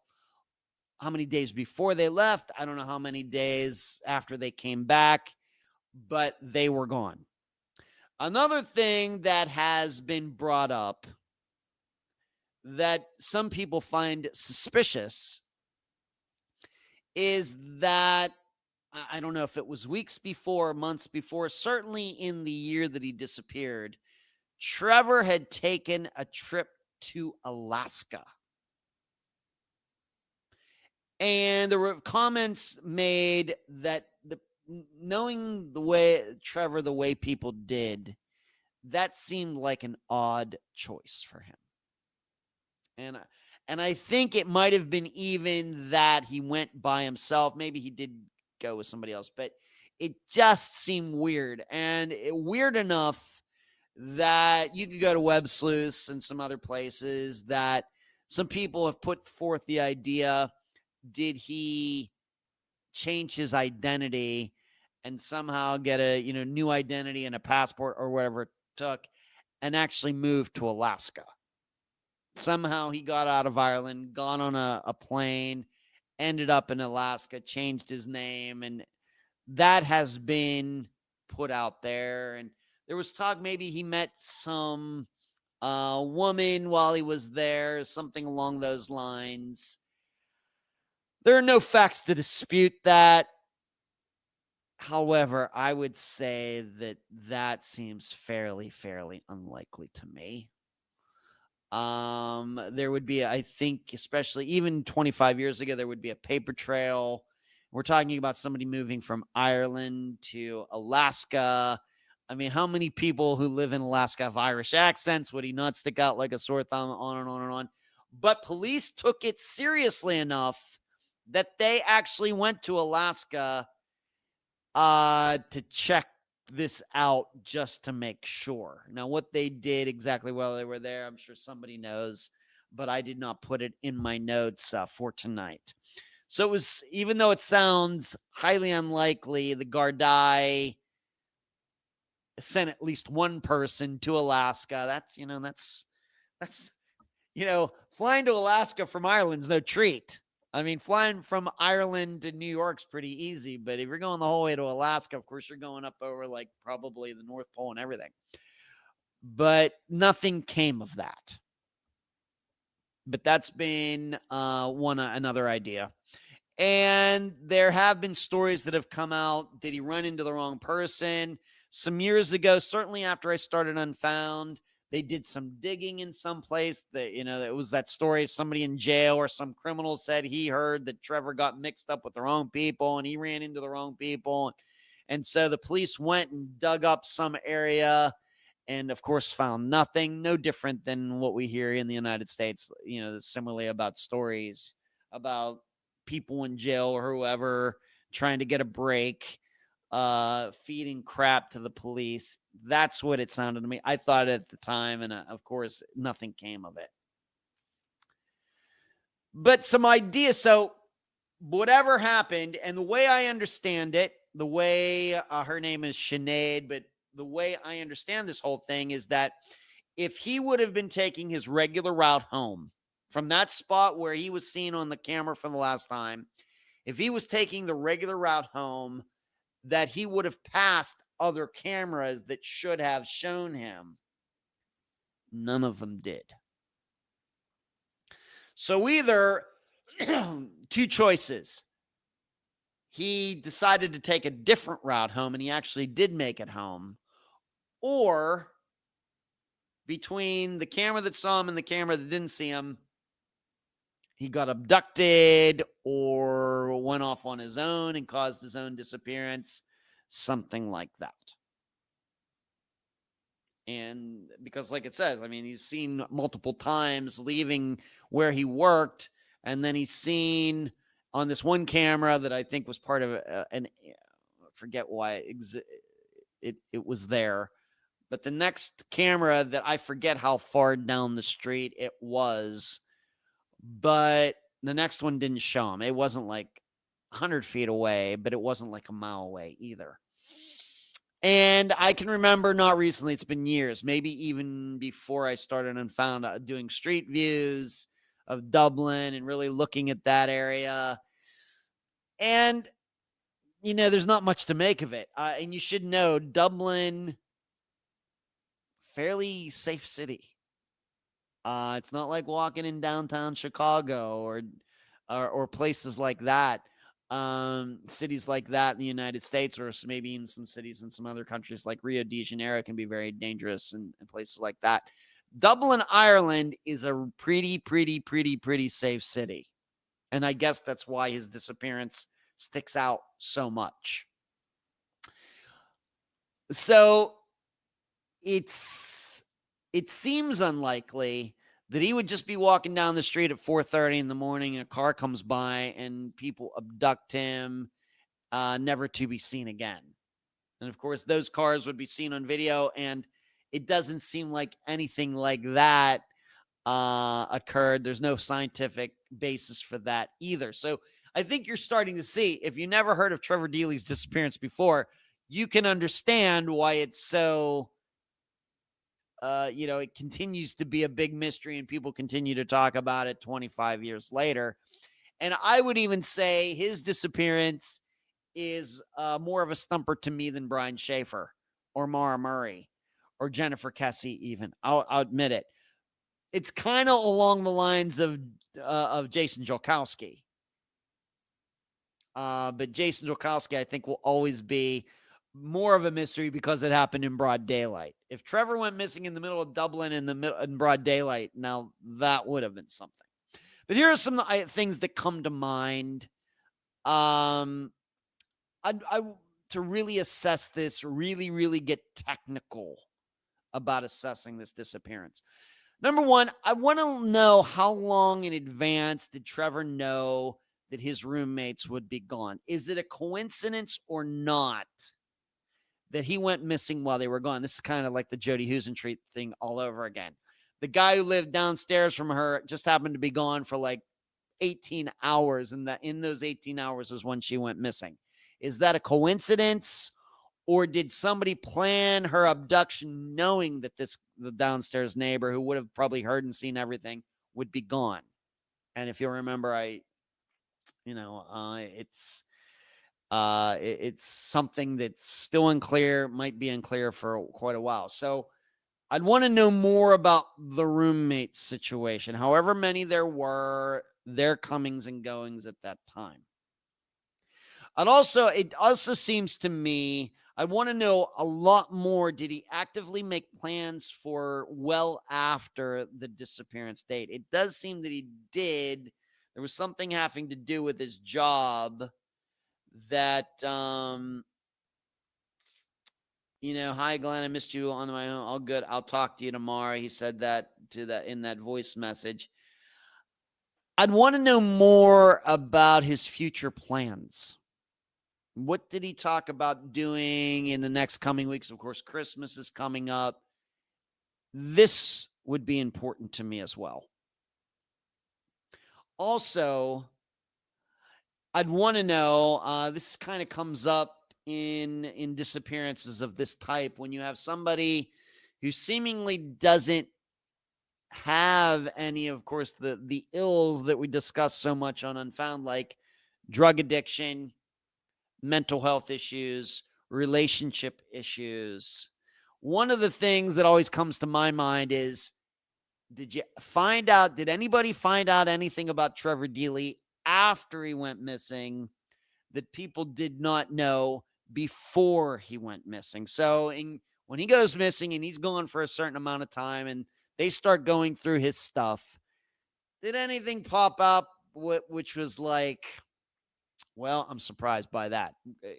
A: how many days before they left. I don't know how many days after they came back, but they were gone. Another thing that has been brought up that some people find suspicious is that I don't know if it was weeks before, months before, certainly in the year that he disappeared, Trevor had taken a trip to Alaska. And there were comments made that knowing the way Trevor, the way people did, that seemed like an odd choice for him. And I think it might have been even that he went by himself. Maybe he did go with somebody else, but it just seemed weird. And weird enough that you could go to Web Sleuths and some other places that some people have put forth the idea, did he change his identity and somehow get a new identity and a passport or whatever it took and actually move to Alaska? Somehow he got out of Ireland, gone on a plane, ended up in Alaska, changed his name, and that has been put out there. And there was talk maybe he met some woman while he was there, something along those lines. There are no facts to dispute that. However, I would say that seems fairly unlikely to me. There would be, I think, especially even 25 years ago, there would be a paper trail. We're talking about somebody moving from Ireland to Alaska. I mean, how many people who live in Alaska have Irish accents? Would he not stick out like a sore thumb? On and on and on. But police took it seriously enough that they actually went to Alaska to check this out just to make sure. Now, what they did exactly while they were there, I'm sure somebody knows, but I did not put it in my notes for tonight. So it was, even though it sounds highly unlikely, the Gardaí sent at least one person to Alaska. That's flying to Alaska from Ireland's no treat. I mean, flying from Ireland to New York's pretty easy, but if you're going the whole way to Alaska, of course, you're going up over like probably the North Pole and everything. But nothing came of that. But that's been another idea. And there have been stories that have come out. Did he run into the wrong person? Some years ago, certainly after I started Unfound, they did some digging in some place that, it was that story. Somebody in jail or some criminal said he heard that Trevor got mixed up with the wrong people and he ran into the wrong people. And so the police went and dug up some area and, of course, found nothing. No different than what we hear in the United States, similarly about stories about people in jail or whoever trying to get a break, feeding crap to the police. That's what it sounded to me. I thought at the time, and of course, nothing came of it. But some ideas. So whatever happened, and the way I understand it, the way her name is Sinead, but the way I understand this whole thing is that if he would have been taking his regular route home from that spot where he was seen on the camera for the last time, if he was taking the regular route home, that he would have passed other cameras that should have shown him. None of them did. So either two choices. He decided to take a different route home and he actually did make it home. Or between the camera that saw him and the camera that didn't see him, he got abducted or went off on his own and caused his own disappearance, something like that. And because, like it says, I mean, he's seen multiple times leaving where he worked, and then he's seen on this one camera that I think was part of I forget why it was there. But the next camera that I forget how far down the street it was, but the next one didn't show him. It wasn't like 100 feet away, but it wasn't like a mile away either. And I can remember, not recently, it's been years, maybe even before I started Unfound, doing street views, of Dublin and really looking at that area. And, there's not much to make of it. And you should know Dublin, fairly safe city. It's not like walking in downtown Chicago or places like that. Cities like that in the United States, or maybe even some cities in some other countries like Rio de Janeiro, can be very dangerous, and places like that. Dublin, Ireland is a pretty safe city. And I guess that's why his disappearance sticks out so much. So it seems unlikely that he would just be walking down the street at 4:30 in the morning, and a car comes by and people abduct him, never to be seen again. And of course, those cars would be seen on video, and it doesn't seem like anything like that occurred. There's no scientific basis for that either. So I think you're starting to see, if you never heard of Trevor Deely's disappearance before, you can understand why it's so, it continues to be a big mystery and people continue to talk about it 25 years later. And I would even say his disappearance is more of a stumper to me than Brian Schaefer or Mara Murray or Jennifer Kesse even. I'll admit it. It's kind of along the lines of Jason Jolkowski. But Jason Jolkowski, I think, will always be more of a mystery because it happened in broad daylight. If Trevor went missing in the middle of Dublin in broad daylight, now that would have been something. But here are some things that come to mind. To really assess this, really get technical about assessing this disappearance. Number one, I want to know, how long in advance did Trevor know that his roommates would be gone? Is it a coincidence or not that he went missing while they were gone? This is kind of like the Jody Husentreat thing all over again. The guy who lived downstairs from her just happened to be gone for like 18 hours, and that in those 18 hours is when she went missing. Is that a coincidence, or did somebody plan her abduction knowing that the downstairs neighbor, who would have probably heard and seen everything, would be gone? And if you'll remember, it's something that's still unclear, might be unclear for quite a while. So I'd want to know more about the roommate situation, however many there were, their comings and goings at that time. It also seems to me, I want to know a lot more. Did he actively make plans for well after the disappearance date? It does seem that he did. There was something having to do with his job that, hi, Glenn, I missed you on my own. All good. I'll talk to you tomorrow. He said that in that voice message. I'd want to know more about his future plans. What did he talk about doing in the next coming weeks? Of course, Christmas is coming up. This would be important to me as well. Also, I'd want to know, this kind of comes up in disappearances of this type, when you have somebody who seemingly doesn't have any, of course, the ills that we discuss so much on Unfound, like drug addiction, mental health issues, relationship issues. One of the things that always comes to my mind is, did anybody find out anything about Trevor Deely after he went missing that people did not know before he went missing? So when he goes missing and he's gone for a certain amount of time and they start going through his stuff, did anything pop up which was like, well, I'm surprised by that?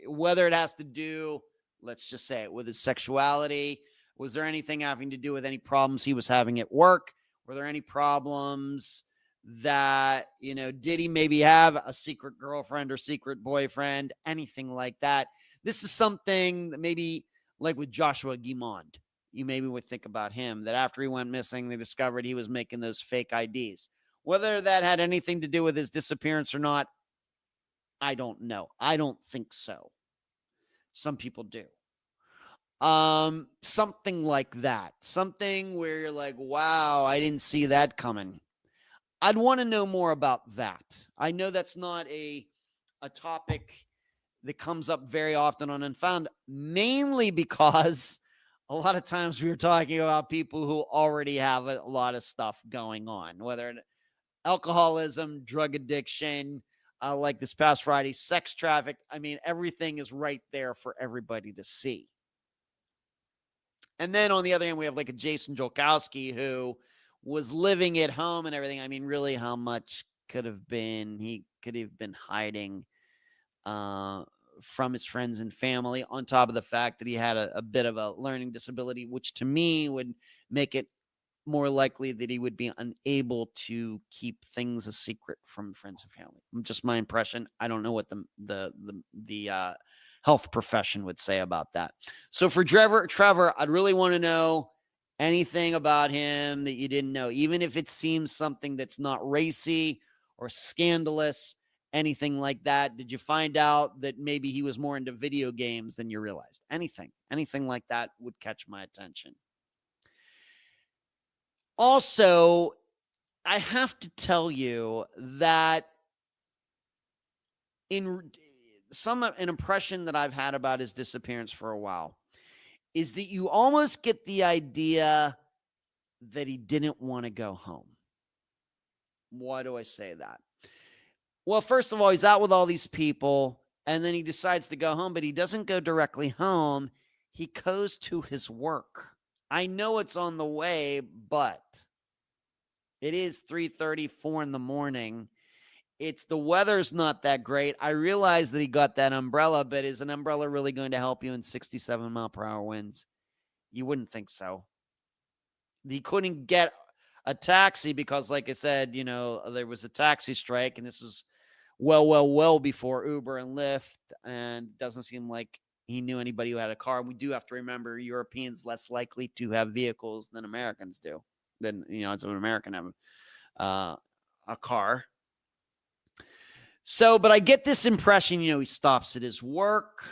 A: Whether it has to do, let's just say it, with his sexuality. Was there anything having to do with any problems he was having at work? Were there any problems that, did he maybe have a secret girlfriend or secret boyfriend? Anything like that. This is something that maybe, like with Joshua Guimond, you maybe would think about him, that after he went missing, they discovered he was making those fake IDs. Whether that had anything to do with his disappearance or not, I don't know. I don't think so. Some people do. Something like that. Something where you're like, wow, I didn't see that coming. I'd want to know more about that. I know that's not a topic that comes up very often on Unfound, mainly because a lot of times we were talking about people who already have a lot of stuff going on, whether alcoholism, drug addiction, like this past Friday, sex traffic. I mean, everything is right there for everybody to see. And then on the other hand, we have like a Jason Jolkowski who was living at home and everything. I mean, really, how much could have been? He could have been hiding uh, from his friends and family, on top of the fact that he had a bit of a learning disability, which to me would make it more likely that he would be unable to keep things a secret from friends and family. Just my impression. I don't know what the health profession would say about that. So for Trevor, I'd really want to know anything about him that you didn't know, even if it seems something that's not racy or scandalous, anything like that. Did you find out that maybe he was more into video games than you realized? Anything like that would catch my attention. Also, I have to tell you that an impression that I've had about his disappearance for a while is that you almost get the idea that he didn't want to go home. Why do I say that? Well, first of all, he's out with all these people, and then he decides to go home, but he doesn't go directly home. He goes to his work. I know it's on the way, but it is 3:30, 4 in the morning. The weather's not that great. I realize that he got that umbrella, but is an umbrella really going to help you in 67 mile per hour winds? You wouldn't think so. He couldn't get a taxi because, like I said, there was a taxi strike, and this was well before Uber and Lyft, and doesn't seem like he knew anybody who had a car. We do have to remember Europeans less likely to have vehicles than Americans do. It's an American have a car. So, but I get this impression, he stops at his work.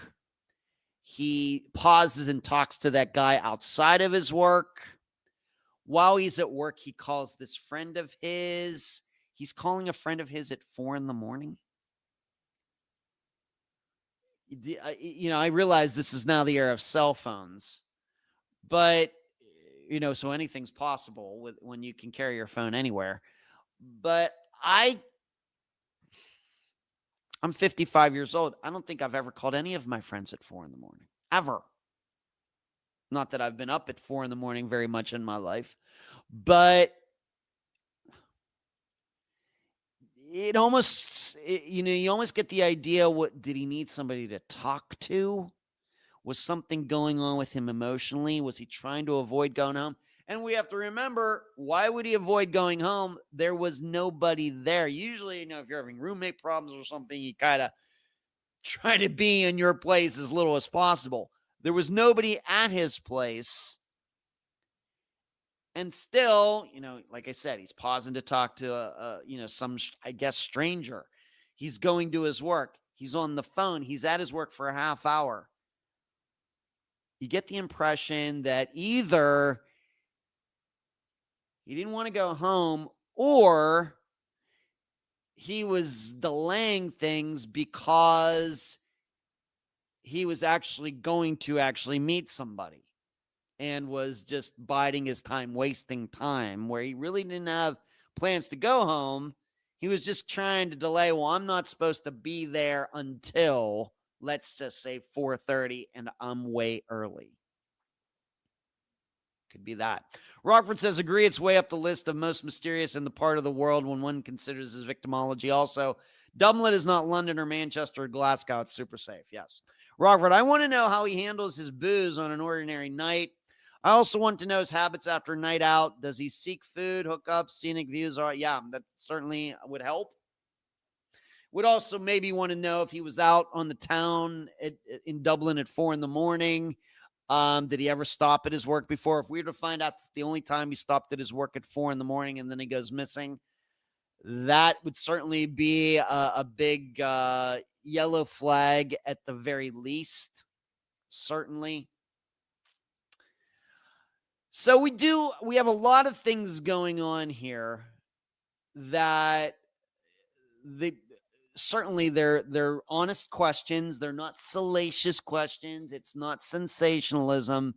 A: He pauses and talks to that guy outside of his work. While he's at work, he calls this friend of his. He's calling a friend of his at 4 in the morning. I realize this is now the era of cell phones, but, so anything's possible when you can carry your phone anywhere. But I'm 55 years old. I don't think I've ever called any of my friends at 4 in the morning, ever. Not that I've been up at 4 in the morning very much in my life, but you almost get the idea, what did he need somebody to talk to? Was something going on with him emotionally? Was he trying to avoid going home? And we have to remember, why would he avoid going home? There was nobody there. Usually, if you're having roommate problems or something, you kind of try to be in your place as little as possible. There was nobody at his place. And still, like I said, he's pausing to talk to, some, I guess, stranger. He's going to his work. He's on the phone. He's at his work for a half hour. You get the impression that either he didn't want to go home, or he was delaying things because he was actually going to meet somebody and was just biding his time, wasting time, where he really didn't have plans to go home. He was just trying to delay. Well, I'm not supposed to be there until, let's just say, 4:30, and I'm way early. Could be that. Rockford says, agree, it's way up the list of most mysterious in the part of the world when one considers his victimology. Also, Dublin is not London or Manchester or Glasgow. It's super safe. Yes. Rockford, I want to know how he handles his booze on an ordinary night. I also want to know his habits after a night out. Does he seek food, hookups, scenic views? Yeah, that certainly would help. Would also maybe want to know if he was out on the town in Dublin at 4 in the morning. Did he ever stop at his work before? If we were to find out the only time he stopped at his work at 4 in the morning and then he goes missing, that would certainly be a big yellow flag at the very least. Certainly. So we have a lot of things going on here that the certainly they're honest questions. They're not salacious questions. It's not sensationalism.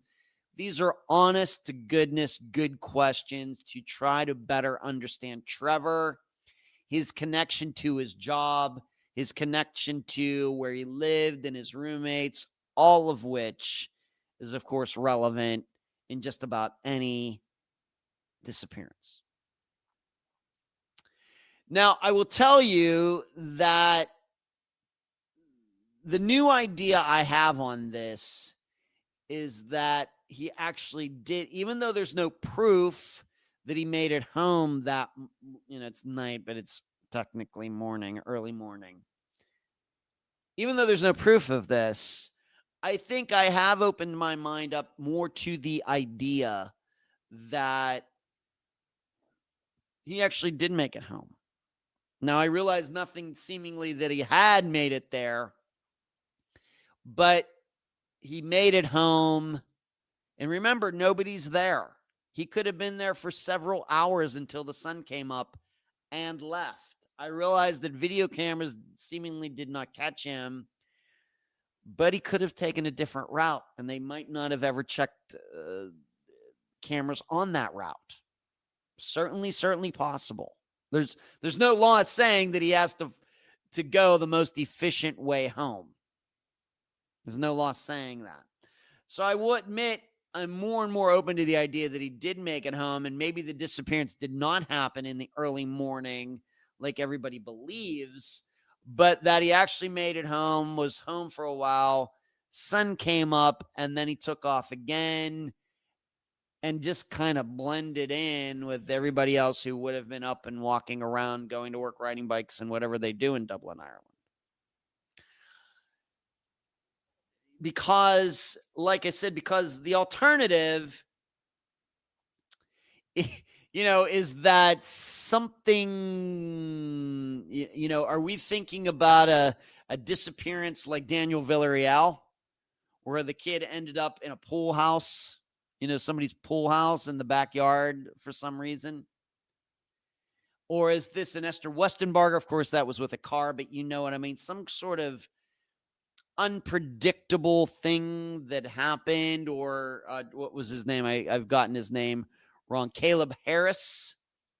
A: These are honest to goodness, good questions to try to better understand Trevor, his connection to his job, his connection to where he lived and his roommates, all of which is, of course, relevant in just about any disappearance. Now, I will tell you that the new idea I have on this is that he actually did, even though there's no proof that he made it home that, it's night, but it's technically morning, early morning. Even though there's no proof of this, I think I have opened my mind up more to the idea that he actually did make it home. Now, I realize nothing seemingly that he had made it there, but he made it home. And remember, nobody's there. He could have been there for several hours until the sun came up and left. I realized that video cameras seemingly did not catch him, but he could have taken a different route, and they might not have ever checked cameras on that route. Certainly possible. There's no law saying that he has to go the most efficient way home. There's no law saying that. So I will admit I'm more and more open to the idea that he did make it home, and maybe the disappearance did not happen in the early morning like everybody believes, but that he actually made it home, was home for a while, sun came up, and then he took off again and just kind of blended in with everybody else who would have been up and walking around, going to work, riding bikes, and whatever they do in Dublin, Ireland. Because, like I said, because the alternative, is that something, are we thinking about a disappearance like Daniel Villarreal, where the kid ended up in a pool house, somebody's pool house in the backyard for some reason? Or is this an Esther Westenbarger? Of course, that was with a car, but you know what I mean? Some sort of unpredictable thing that happened, or what was his name? I've gotten his name wrong. Caleb Harris.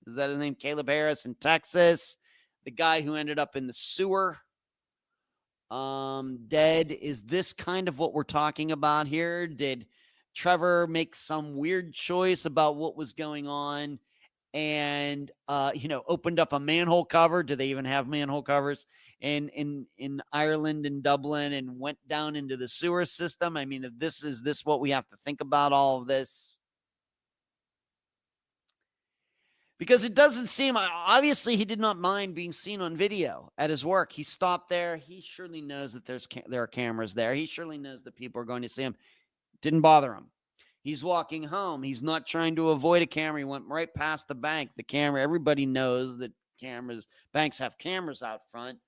A: Is that his name? Caleb Harris in Texas. The guy who ended up in the sewer. Dead. Is this kind of what we're talking about here? Did Trevor make some weird choice about what was going on and, opened up a manhole cover? Do they even have manhole covers in Ireland and Dublin, and went down into the sewer system? I mean, is this what we have to think about all of this? Because it doesn't seem, obviously he did not mind being seen on video at his work. He stopped there. He surely knows that there are cameras there. He surely knows that people are going to see him. Didn't bother him. He's walking home. He's not trying to avoid a camera. He went right past the bank. The camera, everybody knows that banks have cameras out front.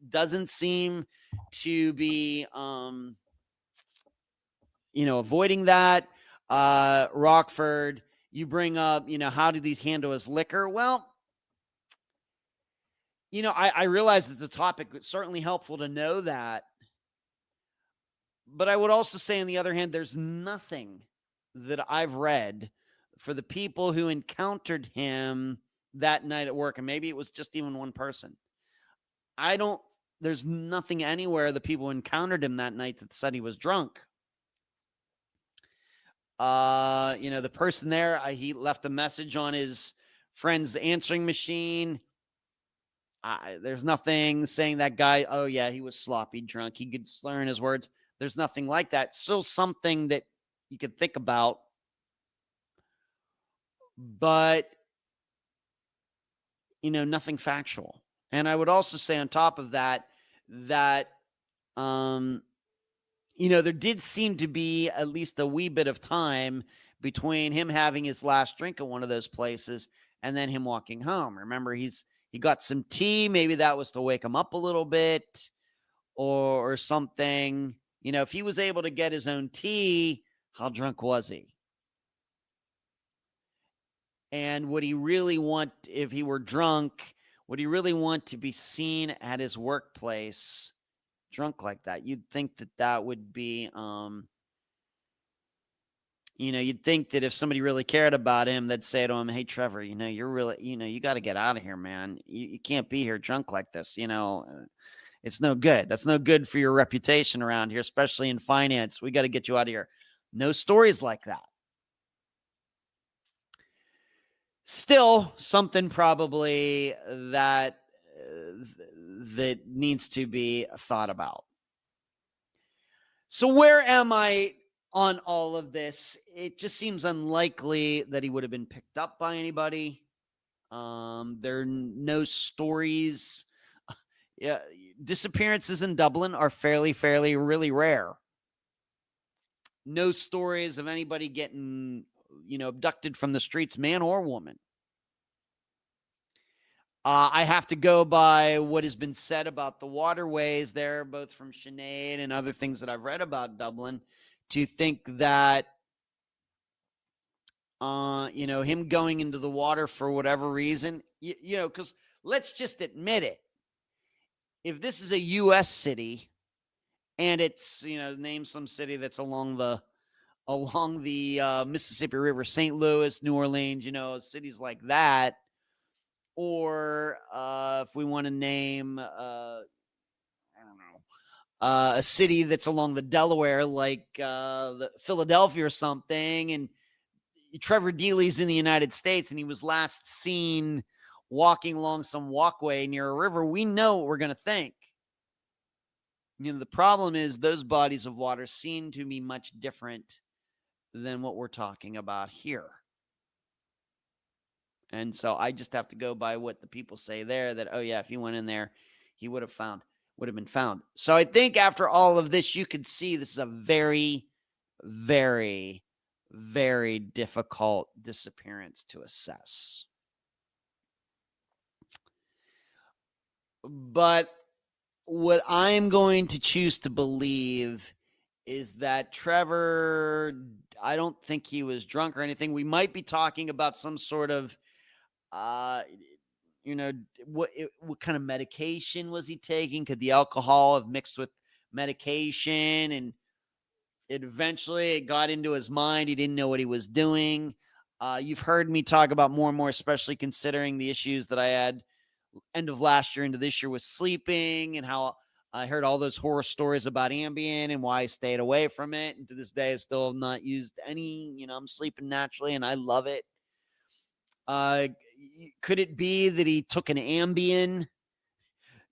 A: Doesn't seem to be, avoiding that. Rockford, you bring up, how did he handle his liquor? Well, I realize that the topic is certainly helpful to know that. But I would also say, on the other hand, there's nothing that I've read for the people who encountered him that night at work, and maybe it was just even one person. There's nothing anywhere the people who encountered him that night that said he was drunk. The person there, he left a message on his friend's answering machine. There's nothing saying that guy, oh yeah, he was sloppy drunk. He could slur in his words. There's nothing like that. Still something that you could think about. But, nothing factual. And I would also say on top of that, there did seem to be at least a wee bit of time between him having his last drink at one of those places and then him walking home. Remember, he got some tea. Maybe that was to wake him up a little bit or something. If he was able to get his own tea, how drunk was he? And would he really want, if he were drunk, would he really want to be seen at his workplace drunk like that? You'd think that that would be, you'd think that if somebody really cared about him, they'd say to him, "Hey, Trevor, you're really, you got to get out of here, man. You can't be here drunk like this. It's no good. That's no good for your reputation around here, especially in finance. We got to get you out of here." No stories like that. Still, something probably that needs to be thought about. So where am I on all of this? It just seems unlikely that he would have been picked up by anybody. There are no stories. Yeah, disappearances in Dublin are fairly, really rare. No stories of anybody getting, abducted from the streets, man or woman. I have to go by what has been said about the waterways there, both from Sinead and other things that I've read about Dublin, to think that, him going into the water for whatever reason, because let's just admit it. If this is a U.S. city and it's, name some city that's along the Mississippi River, St. Louis, New Orleans, cities like that, or if we want to name, I don't know, a city that's along the Delaware, like Philadelphia or something, and Trevor Deely's in the United States, and he was last seen walking along some walkway near a river, we know what we're going to think. The problem is those bodies of water seem to be much different than what we're talking about here. And so I just have to go by what the people say there, that, oh yeah, if he went in there, he would have been found. So I think after all of this, you could see this is a very, very, very difficult disappearance to assess. But what I'm going to choose to believe is that Trevor, I don't think he was drunk or anything. We might be talking about some sort of, what kind of medication was he taking? Could the alcohol have mixed with medication, and it got into his mind? He didn't know what he was doing. You've heard me talk about more and more, especially considering the issues that I had end of last year into this year with sleeping, and how I heard all those horror stories about Ambien and why I stayed away from it. And to this day, I've still not used any. I'm sleeping naturally and I love it. Could it be that he took an Ambien,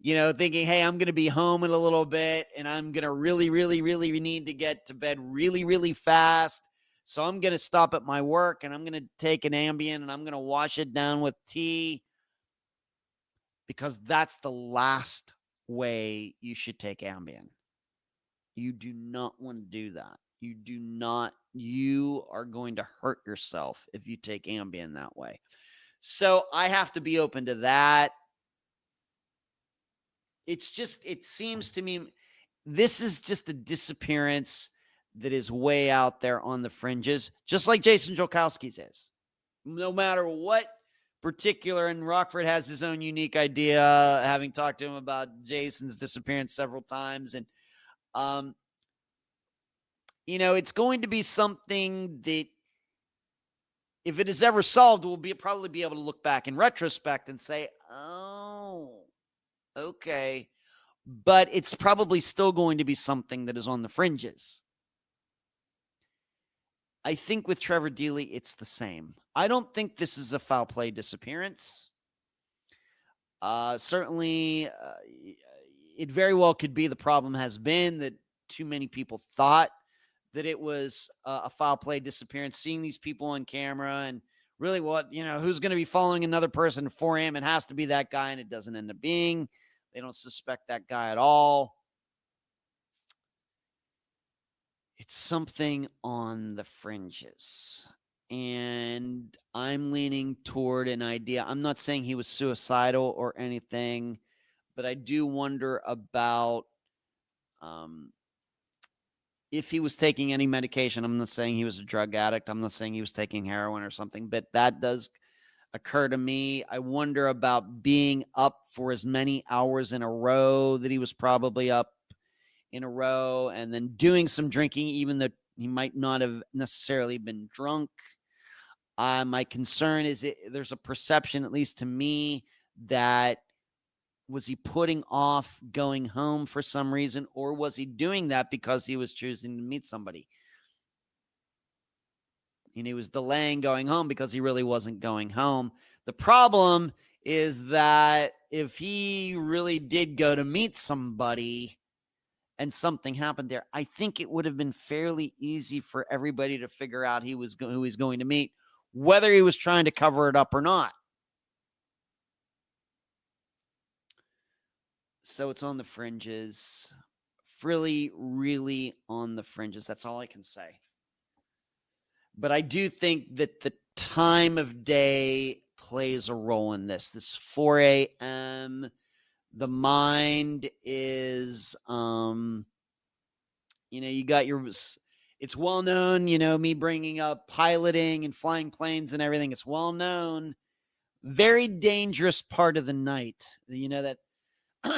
A: thinking, hey, I'm going to be home in a little bit and I'm going to really, really, really need to get to bed really, really fast. So I'm going to stop at my work and I'm going to take an Ambien and I'm going to wash it down with tea, because that's the last way you should take Ambien. You do not want to do that. You are going to hurt yourself if you take Ambien that way. So I have to be open to that. It seems to me this is just a disappearance that is way out there on the fringes, just like Jason Jolkowski's is. No matter what particular, and Rockford has his own unique idea, having talked to him about Jason's disappearance several times. And, it's going to be something that, if it is ever solved, we'll probably be able to look back in retrospect and say, oh, okay. But it's probably still going to be something that is on the fringes. I think with Trevor Deely, it's the same. I don't think this is a foul play disappearance. Certainly, it very well could be. The problem has been that too many people thought that it was a foul play disappearance, seeing these people on camera, and really who's going to be following another person for him? It has to be that guy, and it doesn't end up being. They don't suspect that guy at all. It's something on the fringes. And I'm leaning toward an idea. I'm not saying he was suicidal or anything, but I do wonder about if he was taking any medication. I'm not saying he was a drug addict. I'm not saying he was taking heroin or something, but that does occur to me. I wonder about being up for as many hours in a row that he was probably up in a row, and then doing some drinking, even though he might not have necessarily been drunk. My concern is there's a perception, at least to me, that was he putting off going home for some reason, or was he doing that because he was choosing to meet somebody? And he was delaying going home because he really wasn't going home. The problem is that if he really did go to meet somebody and something happened there, I think it would have been fairly easy for everybody to figure out who he's going to meet, whether he was trying to cover it up or not. So it's on the fringes. Really, really on the fringes. That's all I can say. But I do think that the time of day plays a role in this. This 4 a.m., the mind is, you got it's well known, me bringing up piloting and flying planes and everything. It's well known. Very dangerous part of the night. That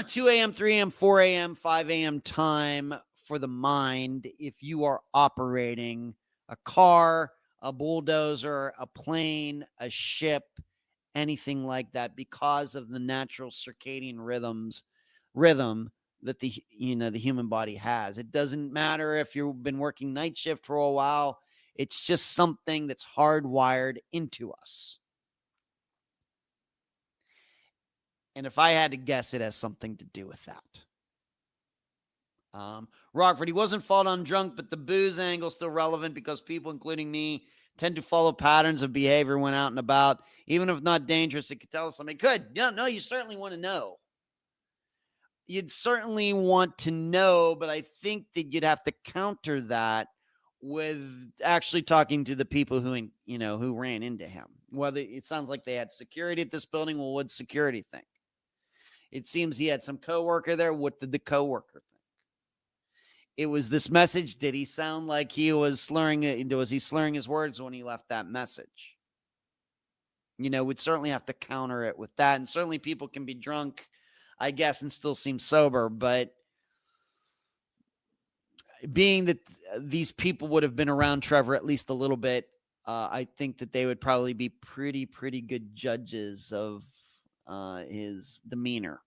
A: 2 a.m., 3 a.m., 4 a.m., 5 a.m. time for the mind if you are operating a car, a bulldozer, a plane, a ship, anything like that, because of the natural circadian rhythm that the human body has. It doesn't matter if you've been working night shift for a while. It's just something that's hardwired into us. And if I had to guess, it has something to do with that. Rockford, he wasn't fault on drunk, but the booze angle still relevant because people, including me, tend to follow patterns of behavior when out and about. Even if not dangerous, it could tell us something. Good. No, you certainly want to know. You'd certainly want to know, but I think that you'd have to counter that with actually talking to the people who ran into him. Whether it sounds like they had security at this building, well, what'd security think? It seems he had some coworker there. What did the coworker think? It was this message. Did he sound like he was slurring it? Was he slurring his words when he left that message? We'd certainly have to counter it with that. And certainly people can be drunk, I guess, and still seem sober. But being that these people would have been around Trevor at least a little bit, I think that they would probably be pretty good judges of his demeanor.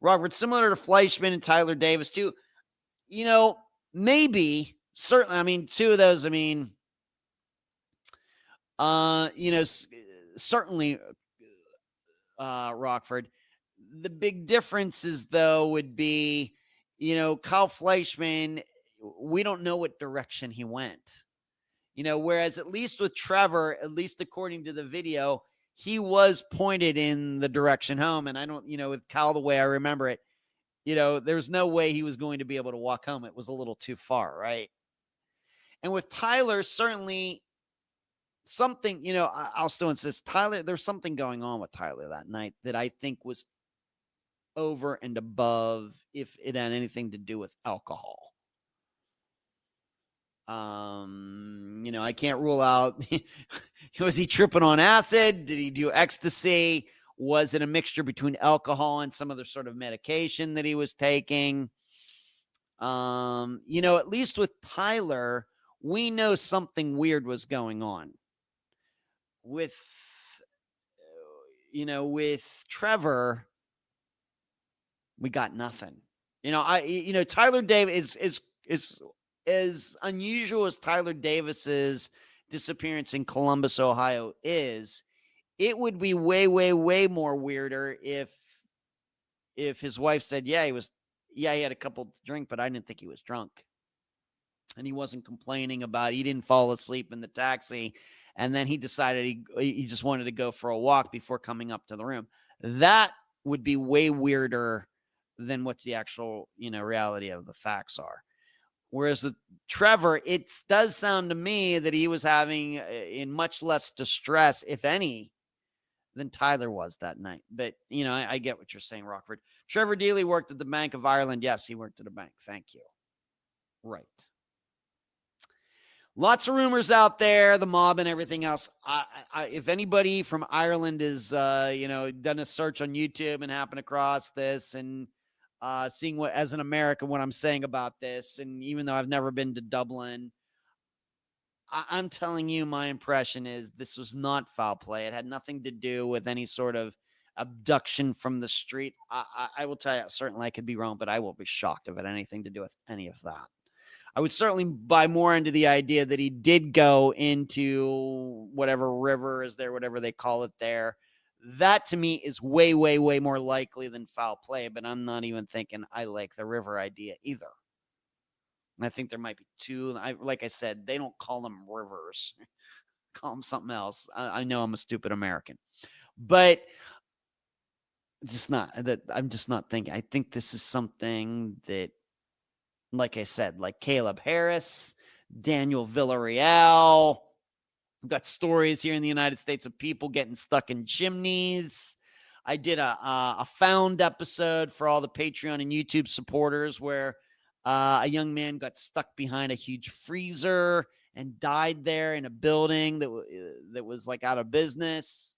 A: Robert, similar to Fleischman and Tyler Davis, too. Maybe, certainly, I mean, two of those, certainly, Rockford. The big differences, though, would be, Kyle Fleischman, we don't know what direction he went. Whereas at least with Trevor, at least according to the video, he was pointed in the direction home. And I don't, with Kyle, the way I remember it, there's no way he was going to be able to walk home. It was a little too far, right? And with Tyler, certainly something, I'll still insist, Tyler, there's something going on with Tyler that night that I think was over and above if it had anything to do with alcohol. I can't rule out, was he tripping on acid? Did he do ecstasy? Was it a mixture between alcohol and some other sort of medication that he was taking? At least with Tyler, we know something weird was going on. With Trevor, we got nothing. Tyler Davis is as unusual as Tyler Davis's disappearance in Columbus, Ohio is. It would be way, way, way more weirder if his wife said, he had a couple to drink, but I didn't think he was drunk. And he wasn't complaining about, he didn't fall asleep in the taxi. And then he decided he just wanted to go for a walk before coming up to the room. That would be way weirder than what the actual, reality of the facts are. Whereas with Trevor, it does sound to me that he was having in much less distress, if any, than Tyler was that night. But, I get what you're saying, Rockford. Trevor Deely worked at the Bank of Ireland. Yes, he worked at a bank. Thank you. Right. Lots of rumors out there, the mob and everything else. If anybody from Ireland is, done a search on YouTube and happened across this and seeing what, as an American, what I'm saying about this, and even though I've never been to Dublin, I'm telling you, my impression is this was not foul play. It had nothing to do with any sort of abduction from the street. I will tell you, certainly I could be wrong, but I will be shocked if it had anything to do with any of that. I would certainly buy more into the idea that he did go into whatever river is there, whatever they call it there. That to me is way, way, way more likely than foul play, but I'm not even thinking I like the river idea either. I think there might be two. Like I said, they don't call them rivers. Call them something else. I know I'm a stupid American, but just not that. I'm just not thinking. I think this is something that, like I said, like Caleb Harris, Daniel Villarreal. We've got stories here in the United States of people getting stuck in chimneys. I did a found episode for all the Patreon and YouTube supporters where a young man got stuck behind a huge freezer and died there in a building that was like out of business.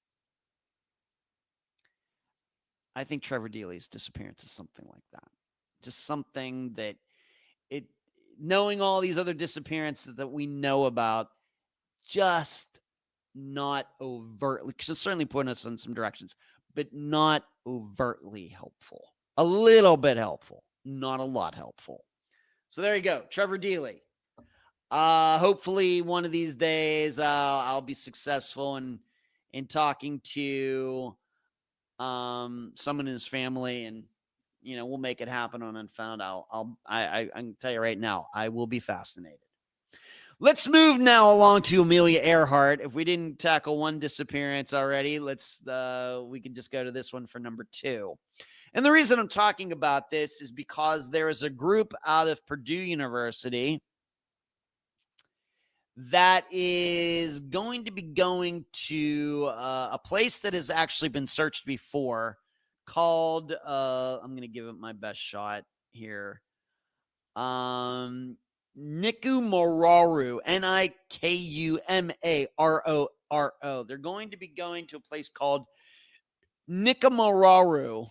A: I think Trevor Deely's disappearance is something like that. Just something that knowing all these other disappearances that we know about, just not overtly, because certainly putting us in some directions, but not overtly helpful. A little bit helpful, not a lot helpful. So there you go, Trevor Deely. Hopefully one of these days I'll be successful in talking to someone in his family, and we'll make it happen on Unfound. I can tell you right now, I will be fascinated. Let's move now along to Amelia Earhart. If we didn't tackle one disappearance already, we can just go to this one for number 2. And the reason I'm talking about this is because there is a group out of Purdue University that is going to be going to a place that has actually been searched before called, I'm going to give it my best shot here. Nikumaroru, Nikumaroro. They're going to be going to a place called Nikumaroru,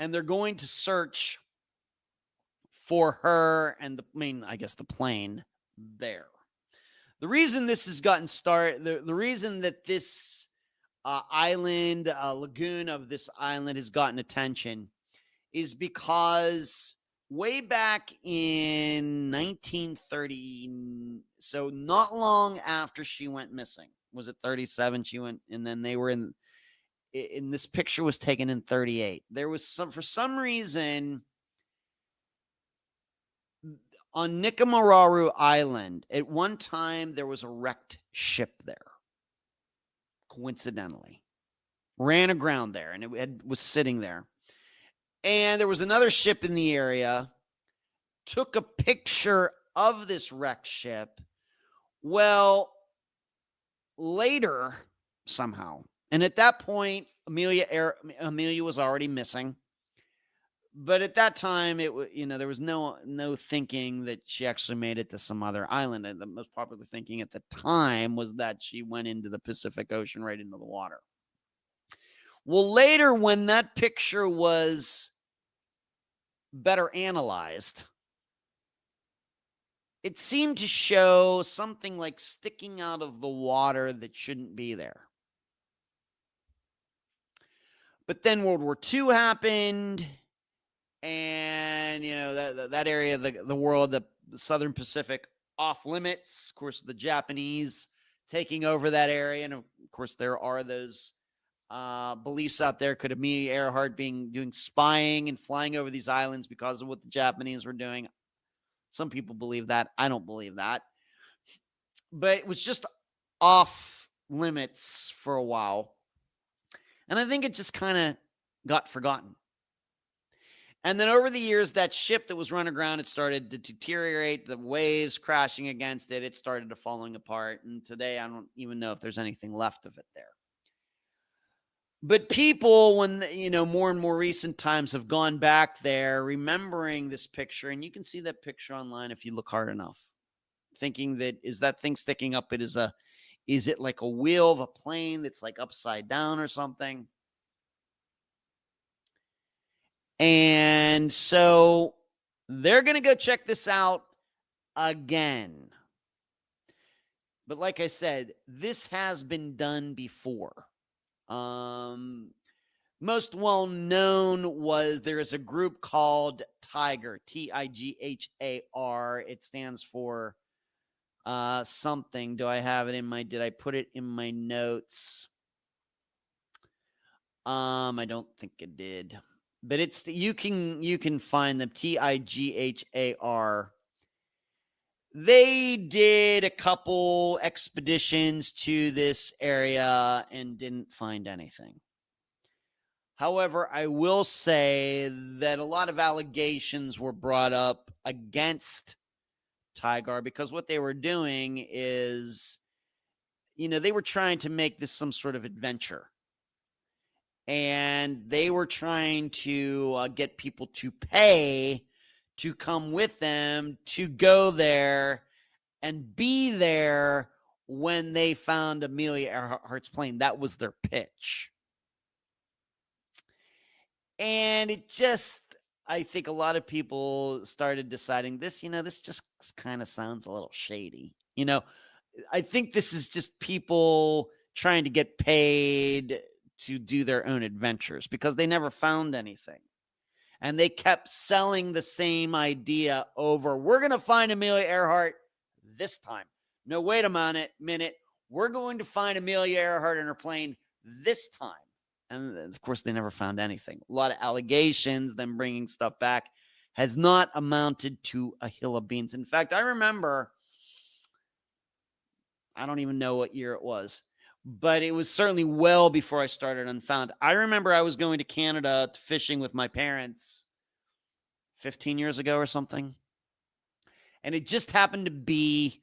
A: and they're going to search for her and the plane there. The reason this has gotten started, the reason that this island, lagoon of this island has gotten attention is because way back in 1930, so not long after she went missing, was it 37? She went, and then they were in this picture was taken in 38. There was for some reason on Nikumaroru Island, at one time there was a wrecked ship there. Coincidentally, ran aground there, and it was sitting there. And there was another ship in the area, took a picture of this wrecked ship. Well, later, somehow, and at that point, Amelia was already missing. But at that time, there was no thinking that she actually made it to some other island. And the most popular thinking at the time was that she went into the Pacific Ocean, right into the water. Well, later, when that picture was better analyzed, it seemed to show something like sticking out of the water that shouldn't be there. But then World War II happened, and that area of the world, the Southern Pacific, off limits. Of course, the Japanese taking over that area, and of course, there are those beliefs out there. Could Amelia Earhart doing spying and flying over these islands because of what the Japanese were doing? Some people believe that. I don't believe that. But it was just off limits for a while. And I think it just kind of got forgotten. And then over the years, that ship that was run aground, it started to deteriorate. The waves crashing against it, it started to falling apart. And today, I don't even know if there's anything left of it there. But people, when more and more recent times have gone back there, remembering this picture, and you can see that picture online if you look hard enough. thinking that is that thing sticking up, is it like a wheel of a plane that's like upside down or something? And so they're going to go check this out again. But like I said, this has been done before. Most well known was there is a group called Tiger, Tighar. It stands for something. Do I have it in my? Did I put it in my notes? I don't think it did, but it's you can find them. Tighar. They did a couple expeditions to this area and didn't find anything. However, I will say that a lot of allegations were brought up against Tighar because what they were doing is, they were trying to make this some sort of adventure. And they were trying to get people to pay to come with them to go there and be there when they found Amelia Earhart's plane. That was their pitch. And it just, I think a lot of people started deciding this, this just kind of sounds a little shady. I think this is just people trying to get paid to do their own adventures because they never found anything. And they kept selling the same idea over. We're going to find Amelia Earhart this time. No, wait a minute. We're going to find Amelia Earhart in her plane this time. And of course, they never found anything. A lot of allegations, them bringing stuff back, has not amounted to a hill of beans. In fact, I remember, I don't even know what year it was, but it was certainly well before I started Unfound. I remember I was going to Canada fishing with my parents 15 years ago or something. And it just happened to be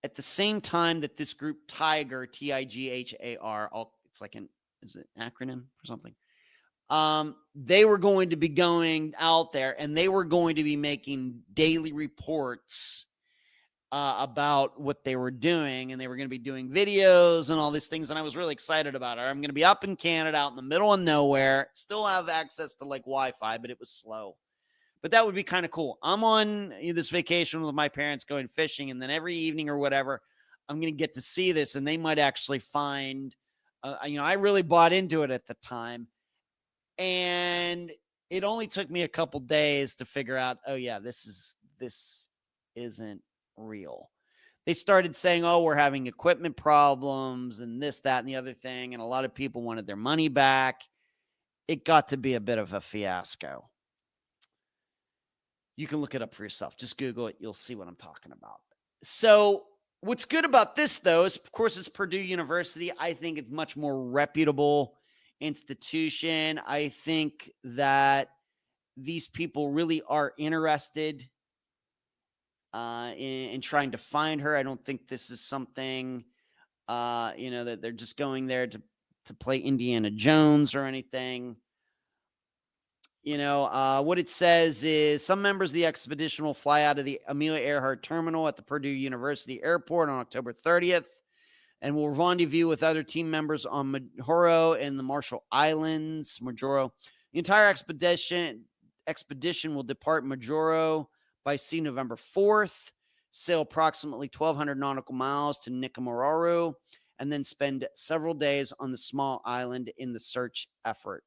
A: at the same time that this group Tiger, Tighar, it's like is it an acronym for something? They were going to be going out there and they were going to be making daily reports about what they were doing, and they were going to be doing videos and all these things. And I was really excited about it. I'm going to be up in Canada, out in the middle of nowhere, still have access to like Wi-Fi, but it was slow. But that would be kind of cool. I'm on this vacation with my parents going fishing, and then every evening or whatever, I'm going to get to see this, and they might actually find, I really bought into it at the time. And it only took me a couple days to figure out, oh yeah, this isn't real. They started saying, oh, we're having equipment problems and this, that, and the other thing. And a lot of people wanted their money back. It got to be a bit of a fiasco. You can look it up for yourself. Just Google it. You'll see what I'm talking about. So what's good about this, though, is, of course, it's Purdue University. I think it's much more reputable institution. I think that these people really are interested in trying to find her. I don't think this is something, that they're just going there to play Indiana Jones or anything. What it says is some members of the expedition will fly out of the Amelia Earhart terminal at the Purdue University airport on October 30th and will rendezvous with other team members on Majuro and the Marshall Islands. The entire expedition will depart Majuro by sea November 4th, sail approximately 1,200 nautical miles to Nicomaroru, and then spend several days on the small island in the search effort.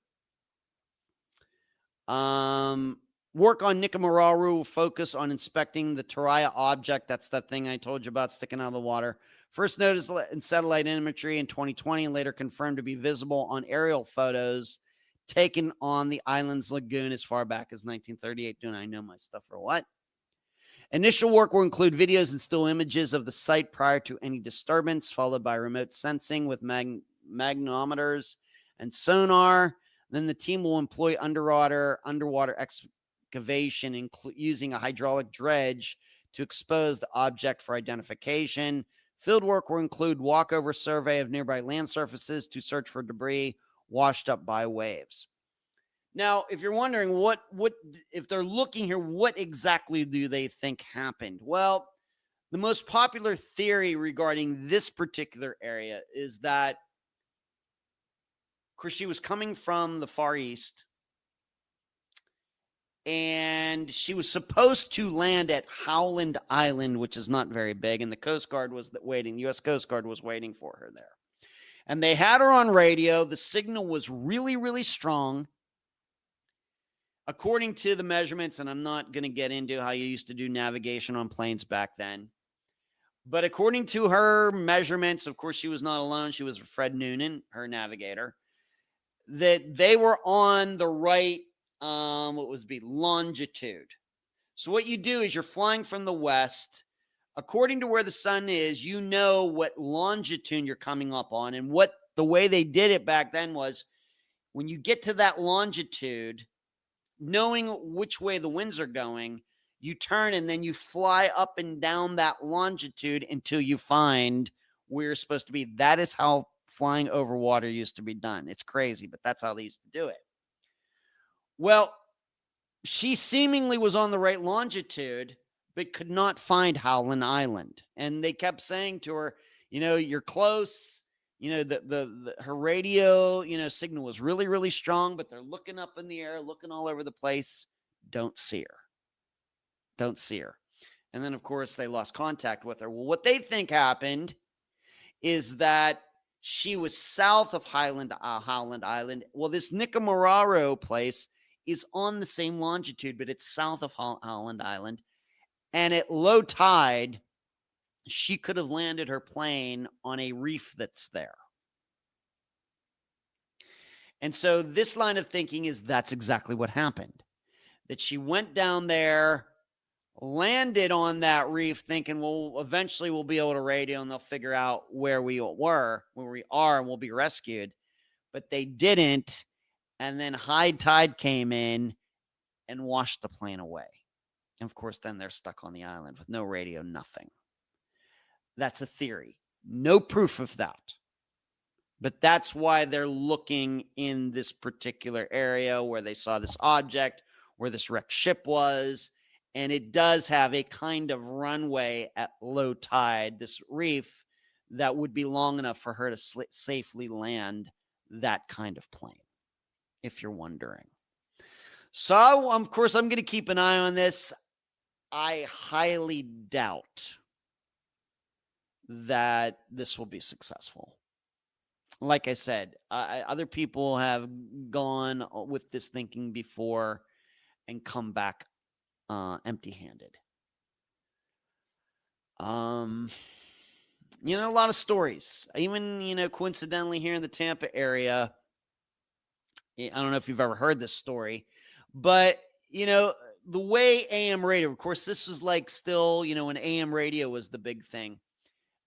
A: Work on Nicomaroru will focus on inspecting the Taraya object. That's that thing I told you about sticking out of the water. First noticed in satellite imagery in 2020 and later confirmed to be visible on aerial photos taken on the island's lagoon as far back as 1938. Don't I know my stuff or what? Initial work will include videos and still images of the site prior to any disturbance, followed by remote sensing with magnetometers and sonar. Then the team will employ underwater excavation, using a hydraulic dredge to expose the object for identification. Field work will include walkover survey of nearby land surfaces to search for debris washed up by waves. Now, if you're wondering what if they're looking here, what exactly do they think happened? Well, The most popular theory regarding this particular area is that, of course, she was coming from the Far East, and she was supposed to land at Howland Island, which is not very big, and the Coast Guard was waiting. The U.S. Coast Guard was waiting for her there. And they had her on radio. The signal was really, really strong. According to the measurements, and I'm not going to get into how you used to do navigation on planes back then, but according to her measurements, of course, she was not alone. She was Fred Noonan, her navigator, that they were on the right, what was be longitude. So what you do is you're flying from the west. According to where the sun is, you know what longitude you're coming up on. And what the way they did it back then was when you get to that longitude, knowing which way the winds are going, you turn and then you fly up and down that longitude until you find where you're supposed to be. That is how flying over water used to be done. It's crazy, but that's how they used to do it. Well, she seemingly was on the right longitude, but could not find Howland Island. And they kept saying to her, you're close. Her radio, signal was really, really strong, but they're looking up in the air, looking all over the place. Don't see her. Don't see her. And then, of course, they lost contact with her. Well, what they think happened is that she was south of Howland Island. Well, this Nicamararo place is on the same longitude, but it's south of Howland Island. And at low tide, she could have landed her plane on a reef that's there. And so this line of thinking is that's exactly what happened. That she went down there, landed on that reef thinking, well, eventually we'll be able to radio and they'll figure out where we are, and we'll be rescued. But they didn't. And then high tide came in and washed the plane away. And of course, then they're stuck on the island with no radio, nothing. That's a theory. No proof of that. But that's why they're looking in this particular area where they saw this object, where this wrecked ship was. And it does have a kind of runway at low tide, this reef that would be long enough for her to safely land that kind of plane, if you're wondering. So, of course, I'm going to keep an eye on this. I highly doubt that this will be successful. Like I said, other people have gone with this thinking before and come back empty-handed. A lot of stories. Even, coincidentally here in the Tampa area, I don't know if you've ever heard this story, but, the way AM radio, of course, this was like still, when AM radio was the big thing.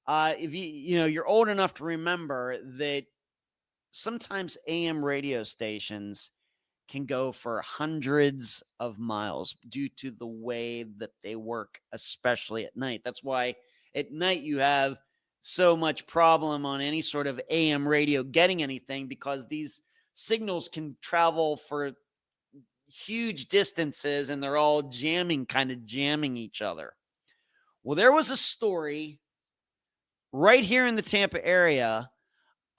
A: If you're old enough to remember that sometimes AM radio stations can go for hundreds of miles due to the way that they work, especially at night. That's why at night you have so much problem on any sort of AM radio getting anything, because these signals can travel for huge distances and they're all jamming each other. Well, there was a story right here in the Tampa area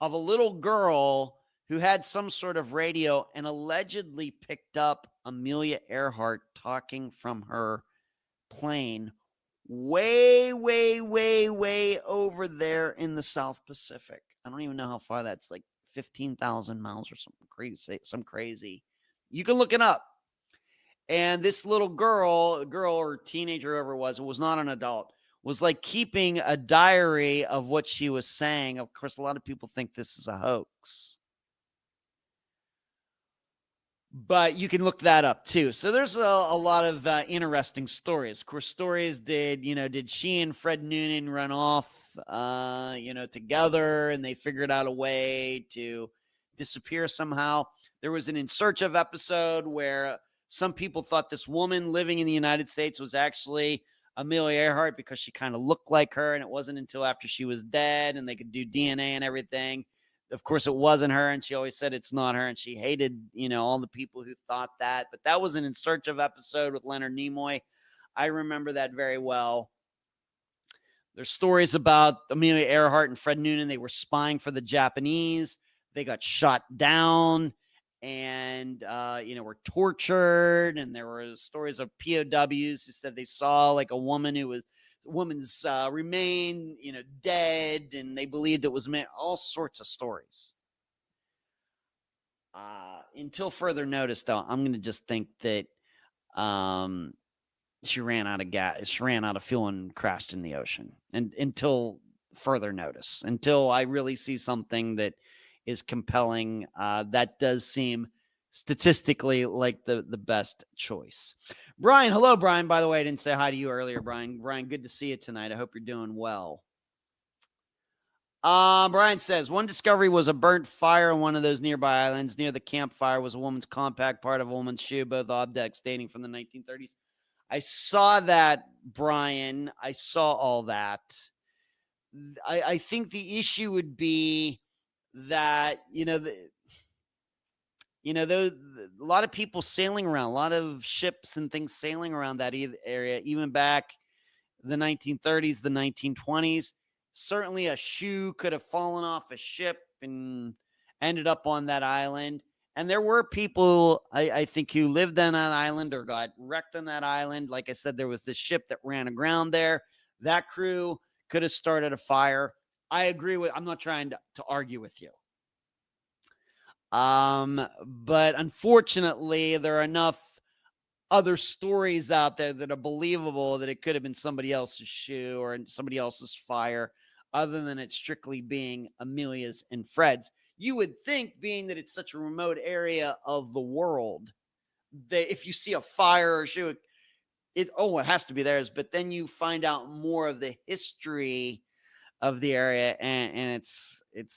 A: of a little girl who had some sort of radio and allegedly picked up Amelia Earhart talking from her plane way, way, way, way over there in the South Pacific. I don't even know how far that's, like 15,000 miles or something crazy. You can look it up. And this little girl or teenager, whoever it was not an adult, was like keeping a diary of what she was saying. Of course, a lot of people think this is a hoax, but you can look that up too. So there's a lot of interesting stories. Of course, stories did she and Fred Noonan run off, together, and they figured out a way to disappear somehow. There was an In Search of episode where some people thought this woman living in the United States was actually Amelia Earhart because she kind of looked like her, and it wasn't until after she was dead and they could do DNA and everything. Of course, it wasn't her, and she always said it's not her, and she hated, all the people who thought that. But that was an In Search of episode with Leonard Nimoy. I remember that very well. There's stories about Amelia Earhart and Fred Noonan. They were spying for the Japanese. They got shot down and, were tortured. And there were stories of POWs who said they saw like a woman's remain, dead. And they believed it was all sorts of stories. Until further notice, though, I'm going to just think that she ran out of gas. She ran out of fuel and crashed in the ocean. And until further notice, until I really see something that is compelling, that does seem statistically like the best choice. Brian, hello, Brian. By the way, I didn't say hi to you earlier, Brian. Brian, good to see you tonight. I hope you're doing well. Brian says, one discovery was a burnt fire on one of those nearby islands. Near the campfire was a woman's compact part of a woman's shoe, both objects dating from the 1930s. I saw that, Brian. I saw all that. I think the issue would be that, a lot of people sailing around, a lot of ships and things sailing around that area, even back the 1930s, the 1920s. Certainly a shoe could have fallen off a ship and ended up on that island. And there were people, I think, who lived on that island or got wrecked on that island. Like I said, there was this ship that ran aground there. That crew could have started a fire. I agree with, I'm not trying to argue with you. But unfortunately, there are enough other stories out there that are believable that it could have been somebody else's shoe or somebody else's fire, other than it strictly being Amelia's and Fred's. You would think, being that it's such a remote area of the world, that if you see a fire or a shoe, it has to be theirs. But then you find out more of the history of the area, and it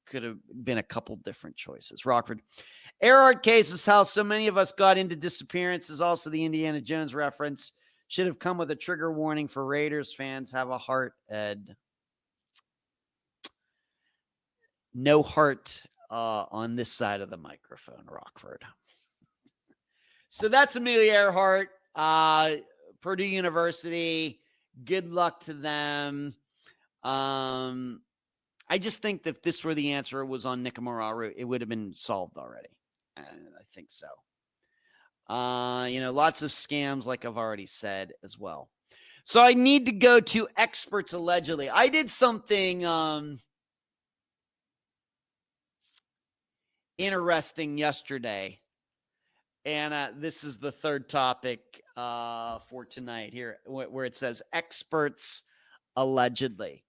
A: could have been a couple different choices. Rockford. Earhart case is how so many of us got into Disappearance, is also the Indiana Jones reference. Should have come with a trigger warning for Raiders fans. Have a heart, Ed. No heart on this side of the microphone, Rockford. So that's Amelia Earhart, Purdue University. Good luck to them. I just think that if this were the answer, it was on Nikamuraru, it would have been solved already. I think so. Lots of scams, like I've already said as well. So I need to go to experts allegedly. I did something interesting yesterday, and this is the third topic for tonight here, where it says experts allegedly.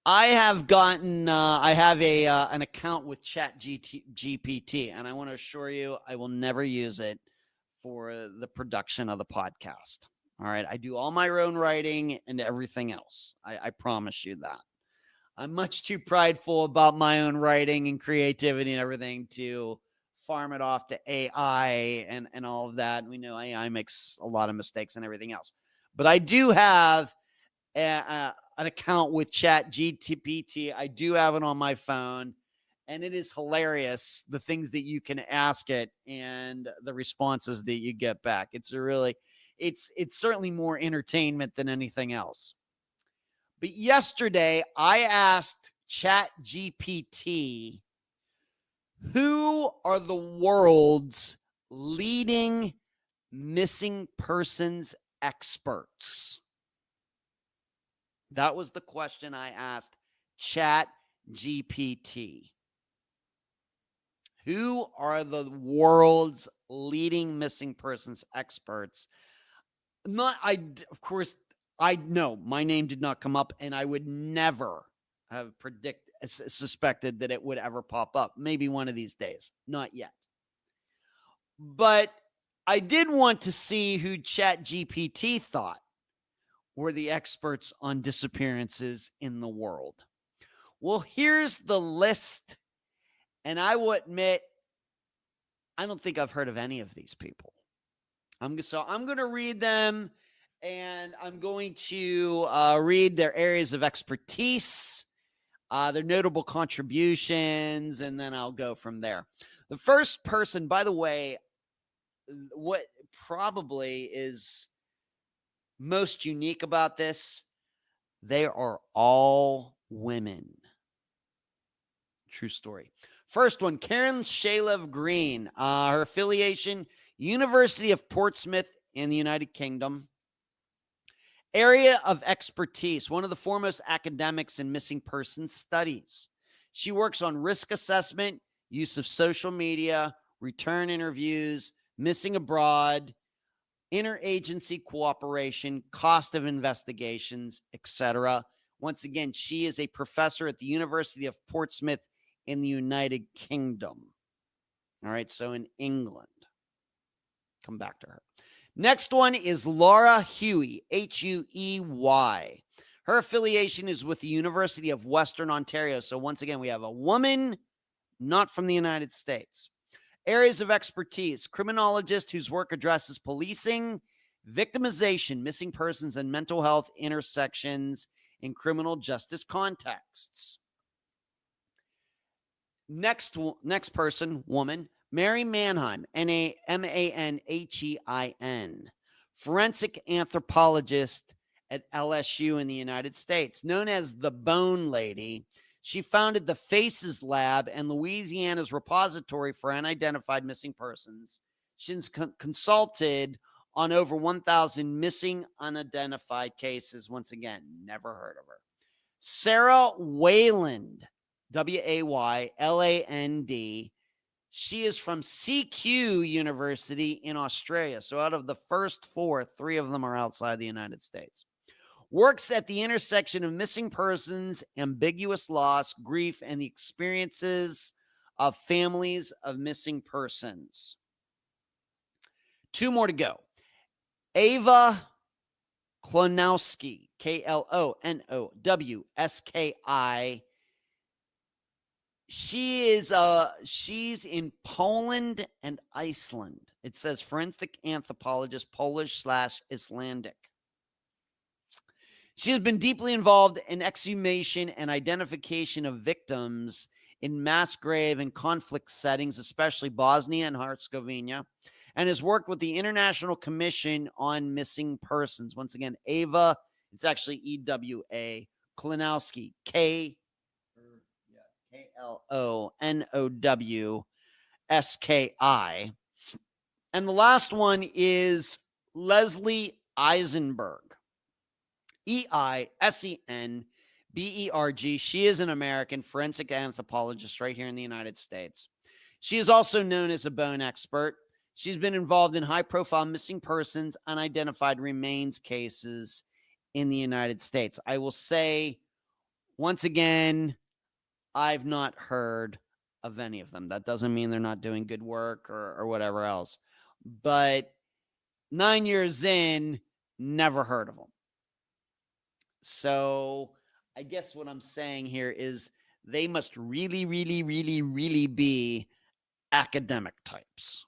A: I have gotten, I have an account with ChatGPT, and I want to assure you I will never use it for the production of the podcast. All right. I do all my own writing and everything else. I promise you that. I'm much too prideful about my own writing and creativity and everything to farm it off to AI and all of that. We know AI makes a lot of mistakes and everything else. But I do have an account with ChatGPT. I do have it on my phone, and it is hilarious, the things that you can ask it and the responses that you get back. It's certainly more entertainment than anything else. But yesterday I asked ChatGPT, who are the world's leading missing persons experts? That was the question I asked ChatGPT. Who are the world's leading missing persons experts? Of course, I know my name did not come up, and I would never have suspected that it would ever pop up. Maybe one of these days, not yet. But I did want to see who ChatGPT thought were the experts on disappearances in the world. Well, here's the list, and I will admit, I don't think I've heard of any of these people. I'm going to read them, and I'm going to read their areas of expertise, their notable contributions, and then I'll go from there. The first person, by the way, what probably is most unique about this, they are all women. True story. First one, Karen Shalev Green. Her affiliation, University of Portsmouth in the United Kingdom. Area of expertise, one of the foremost academics in missing persons studies. She works on risk assessment, use of social media, return interviews, missing abroad, interagency cooperation, cost of investigations, etc. Once again, she is a professor at the University of Portsmouth in the United Kingdom. All right, so in England. Come back to her. Next one is Laura Huey, Huey. Her affiliation is with the University of Western Ontario. So once again, we have a woman not from the United States. Areas of expertise, criminologist whose work addresses policing, victimization, missing persons, and mental health intersections in criminal justice contexts. Next person, woman, Mary Manheim, Manhein, forensic anthropologist at LSU in the United States. Known as the Bone Lady, she founded the Faces Lab and Louisiana's repository for unidentified missing persons. She's consulted on over 1,000 missing unidentified cases. Once again, never heard of her. Sarah Wayland, Wayland. She is from CQ University in Australia. So out of the first 4, 3 of them are outside the United States. Works at the intersection of missing persons, ambiguous loss, grief, and the experiences of families of missing persons. 2 more to go. Ava Klonowski, Klonowski. She's in Poland and Iceland. It says forensic anthropologist, Polish/Icelandic. She has been deeply involved in exhumation and identification of victims in mass grave and conflict settings, especially Bosnia and Herzegovina, and has worked with the International Commission on Missing Persons. Once again, Ava, it's actually EWA, Klonowski, Klonowski. And the last one is Leslie Eisenberg, Eisenberg. She is an American forensic anthropologist right here in the United States. She is also known as a bone expert. She's been involved in high-profile missing persons, unidentified remains cases in the United States. I will say, once again, I've not heard of any of them. That doesn't mean they're not doing good work or whatever else. But 9 years in, never heard of them. So I guess what I'm saying here is they must really, really, really, really be academic types.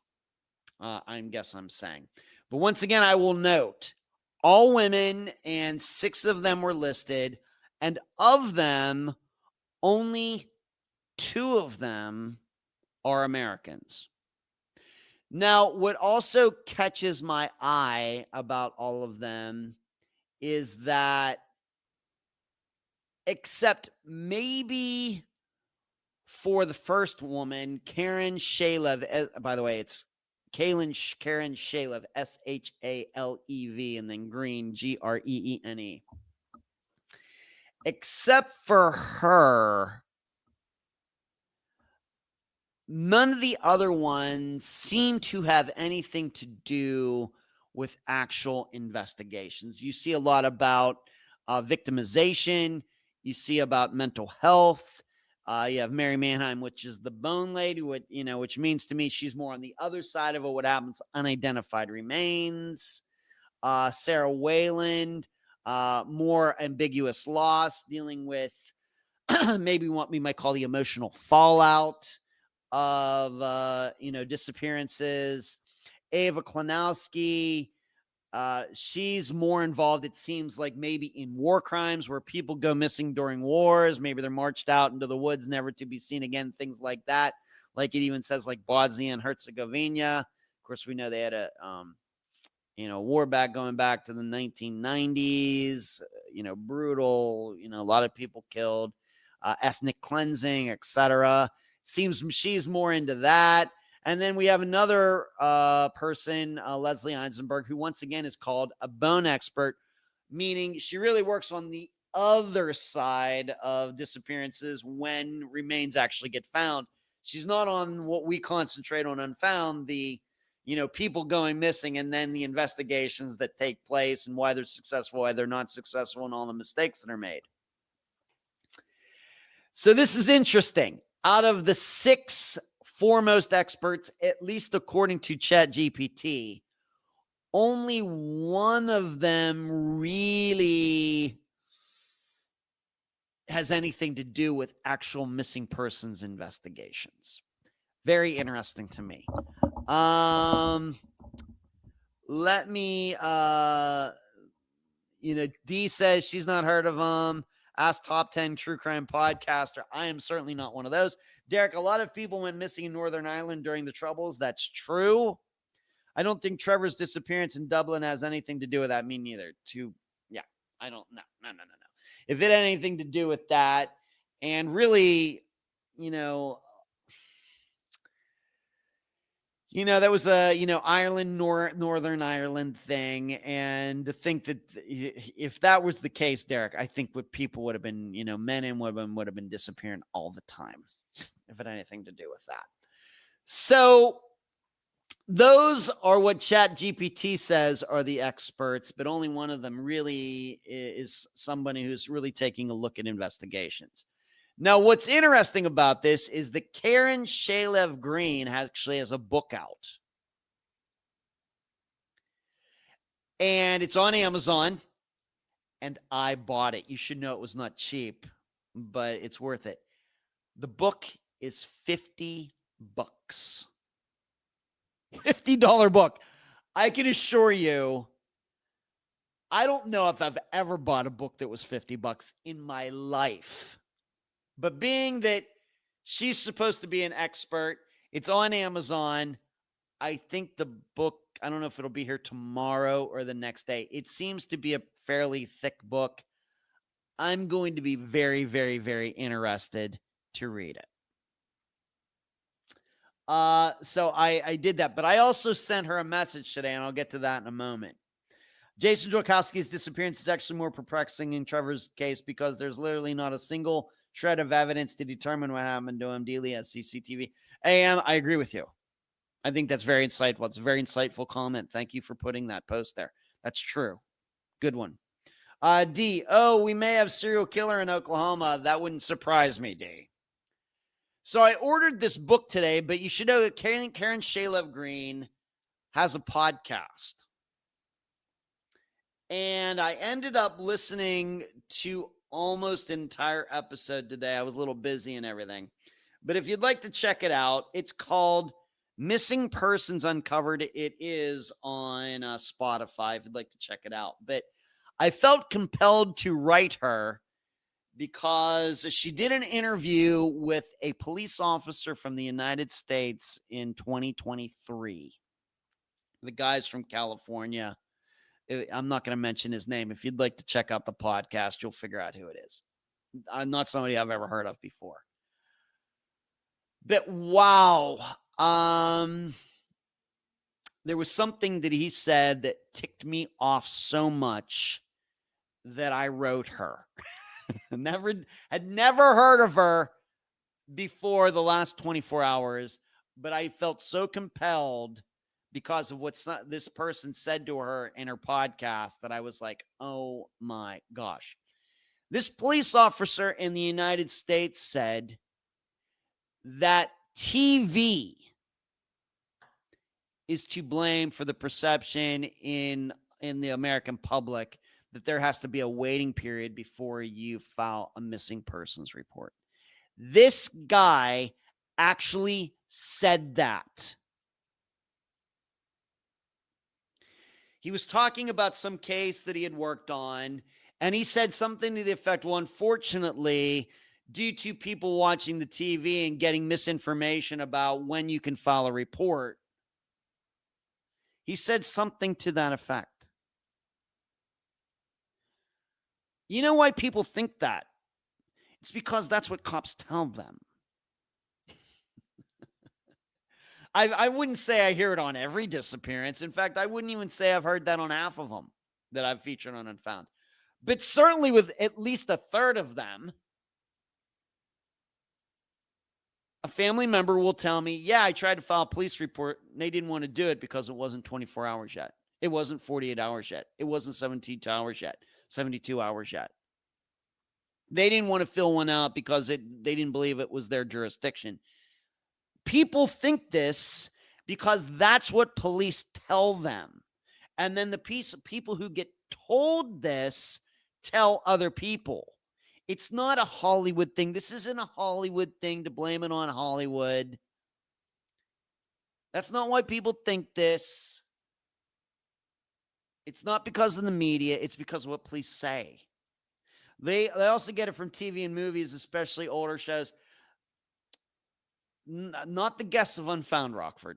A: I guess I'm saying. But once again, I will note all women, and 6 of them were listed. And of them, only 2 of them are Americans. Now, what also catches my eye about all of them is that, except maybe for the first woman, Karen Shalev, by the way, it's Karen Shalev, Shalev, and then Green, Green. Except for her, none of the other ones seem to have anything to do with actual investigations. You see a lot about victimization. You see about mental health. You have Mary Manheim, which is the Bone Lady, which means to me she's more on the other side of it. What happens? Unidentified remains. Sarah Wayland, more ambiguous loss, dealing with maybe what we might call the emotional fallout of disappearances. Ava Klonowski, she's more involved, it seems like, maybe in war crimes where people go missing during wars. Maybe they're marched out into the woods, never to be seen again, things like that. Like it even says like Bosnia and Herzegovina. Of course, we know they had war going back to the 1990s, brutal, a lot of people killed, ethnic cleansing, etc. Seems she's more into that. And then we have another person, Leslie Eisenberg, who once again is called a bone expert, meaning she really works on the other side of disappearances when remains actually get found. She's not on what we concentrate on Unfound, the people going missing, and then the investigations that take place and why they're successful, why they're not successful, and all the mistakes that are made. So this is interesting. Out of the 6 foremost experts, at least according to ChatGPT, only one of them really has anything to do with actual missing persons investigations. Very interesting to me. Let me, D says she's not heard of them. Ask top 10 true crime podcaster. I am certainly not one of those. Derek, a lot of people went missing in Northern Ireland during the Troubles. That's true. I don't think Trevor's disappearance in Dublin has anything to do with that. Me neither. I don't know. No. If it had anything to do with that, and really, that was a, Ireland, Northern Ireland thing. And to think that if that was the case, Derek, I think what people would have been, men and women would have been disappearing all the time if it had anything to do with that. So those are what ChatGPT says are the experts, but only one of them really is somebody who's really taking a look at investigations. Now, what's interesting about this is that Karen Shalev Green actually has a book out. And it's on Amazon. And I bought it. You should know it was not cheap, but it's worth it. The book is $50. $50 book. I can assure you, I don't know if I've ever bought a book that was $50 in my life. But being that she's supposed to be an expert, it's on Amazon. I think the book, I don't know if it'll be here tomorrow or the next day. It seems to be a fairly thick book. I'm going to be very, very, very interested to read it. So I did that, but I also sent her a message today, and I'll get to that in a moment. Jason Joukowski's disappearance is actually more perplexing in Trevor's case because there's literally not a single shred of evidence to determine what happened to him. Deely has CCTV. I agree with you. I think that's very insightful. It's a very insightful comment. Thank you for putting that post there. That's true. Good one. D. Oh, we may have serial killer in Oklahoma. That wouldn't surprise me, D. So I ordered this book today, but you should know that Karen Shalev Green has a podcast. And I ended up listening to almost an entire episode today. I was a little busy and everything. But if you'd like to check it out, it's called Missing Persons Uncovered. It is on Spotify if you'd like to check it out. But I felt compelled to write her because she did an interview with a police officer from the United States in 2023. The guy's from California. I'm not going to mention his name. If you'd like to check out the podcast, you'll figure out who it is. I'm not somebody I've ever heard of before. But wow. There was something that he said that ticked me off so much that I wrote her. Had never heard of her before the last 24 hours, but I felt so compelled because of what this person said to her in her podcast that I was like, oh my gosh. This police officer in the United States said that TV is to blame for the perception in the American public that there has to be a waiting period before you file a missing persons report. This guy actually said that. He was talking about some case that he had worked on, and he said something to the effect, well, unfortunately, due to people watching the TV and getting misinformation about when you can file a report, He said something to that effect. You know why people think that? It's because that's what cops tell them. I wouldn't say I hear it on every disappearance. In fact, I wouldn't even say I've heard that on half of them that I've featured on Unfound. But certainly with at least a third of them, a family member will tell me, yeah, I tried to file a police report and they didn't want to do it because it wasn't 24 hours yet. It wasn't 48 hours yet. It wasn't 72 hours yet. 72 hours yet. They didn't want to fill one out because they didn't believe it was their jurisdiction. People think this because that's what police tell them. And then the people who get told this tell other people. It's not a Hollywood thing. This isn't a Hollywood thing to blame it on Hollywood. That's not why people think this. It's not because of the media. It's because of what police say. They also get it from TV and movies, especially older shows. Not the guests of Unfound, Rockford.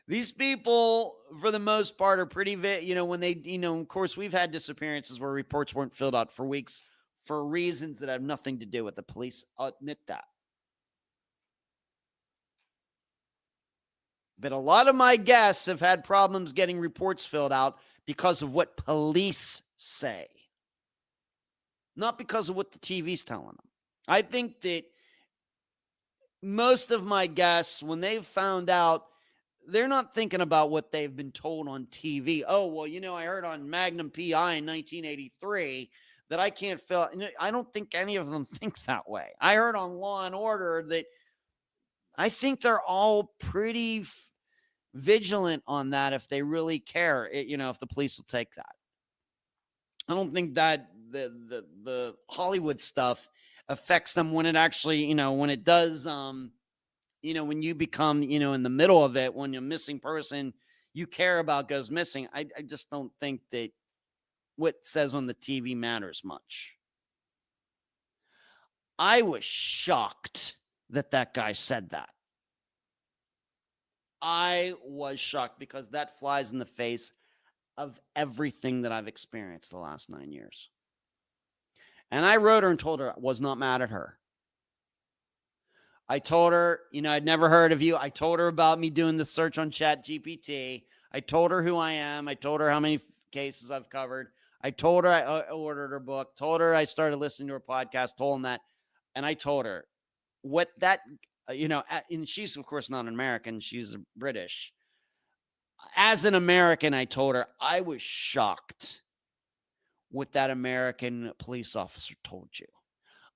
A: These people, for the most part, are pretty, when they, of course, we've had disappearances where reports weren't filled out for weeks for reasons that have nothing to do with the police. I'll admit that. But a lot of my guests have had problems getting reports filled out because of what police say, not because of what the TV's telling them. I think that most of my guests, when they've found out, they're not thinking about what they've been told on TV. Oh, well, I heard on Magnum PI in 1983 that I can't fill. I don't think any of them think that way. I heard on Law and Order that I think they're all pretty vigilant on that if they really care, if the police will take that. I don't think that the Hollywood stuff affects them when it actually, when it does, when you become, in the middle of it, when a missing person you care about goes missing. I just don't think that what says on the TV matters much. I was shocked that guy said that. I was shocked because that flies in the face of everything that I've experienced the last 9 years. And I wrote her and told her I was not mad at her. I told her, I'd never heard of you. I told her about me doing the search on ChatGPT. I told her who I am. I told her how many cases I've covered. I told her I ordered her book, told her I started listening to her podcast, told him that. And I told her what that, and she's, of course, not an American. She's British. As an American, I told her I was shocked what that American police officer told you.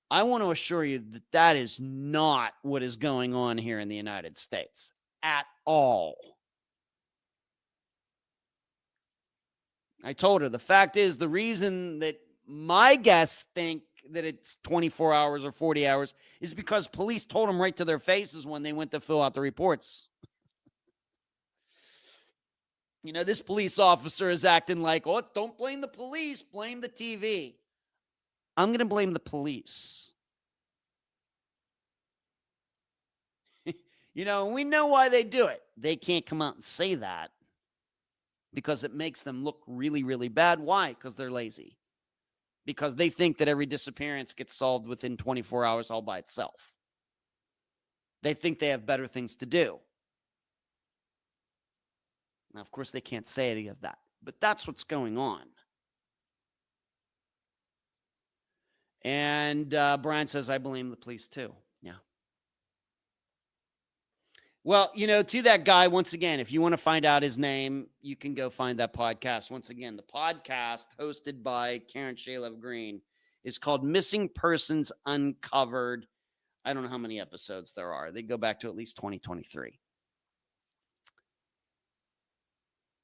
A: I want to assure you that that is not what is going on here in the United States at all. I told her the fact is the reason that my guests think that it's 24 hours or 40 hours is because police told them right to their faces when they went to fill out the reports. This police officer is acting like, oh, don't blame the police, blame the TV. I'm going to blame the police. We know why they do it. They can't come out and say that because it makes them look really, really bad. Why? Because they're lazy. Because they think that every disappearance gets solved within 24 hours all by itself. They think they have better things to do. Now, of course, they can't say any of that, but that's what's going on. And Brian says, I blame the police too. Yeah. Well, to that guy, once again, if you want to find out his name, you can go find that podcast. Once again, the podcast hosted by Karen Shalev Green is called Missing Persons Uncovered. I don't know how many episodes there are. They go back to at least 2023.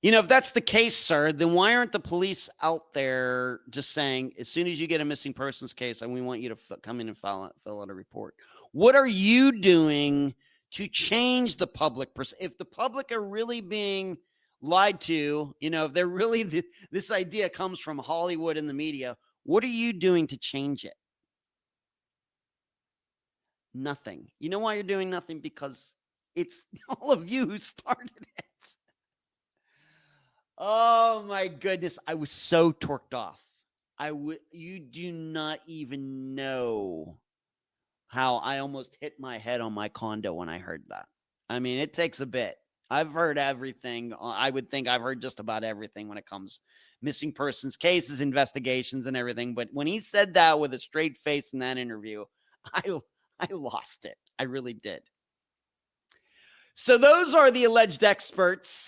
A: If that's the case, sir, then why aren't the police out there just saying, as soon as you get a missing persons case, and we want you to come in and fill out a report? What are you doing to change the public? If the public are really being lied to, if they're really, this idea comes from Hollywood and the media, what are you doing to change it? Nothing. You know why you're doing nothing? Because It's all of you who started it. Oh my goodness. I was so torqued off. You do not even know how I almost hit my head on my condo when I heard that. I mean, it takes a bit. I've heard everything. I would think I've heard just about everything when it comes missing persons cases, investigations, and everything. But when he said that with a straight face in that interview, I lost it. I really did. So those are the alleged experts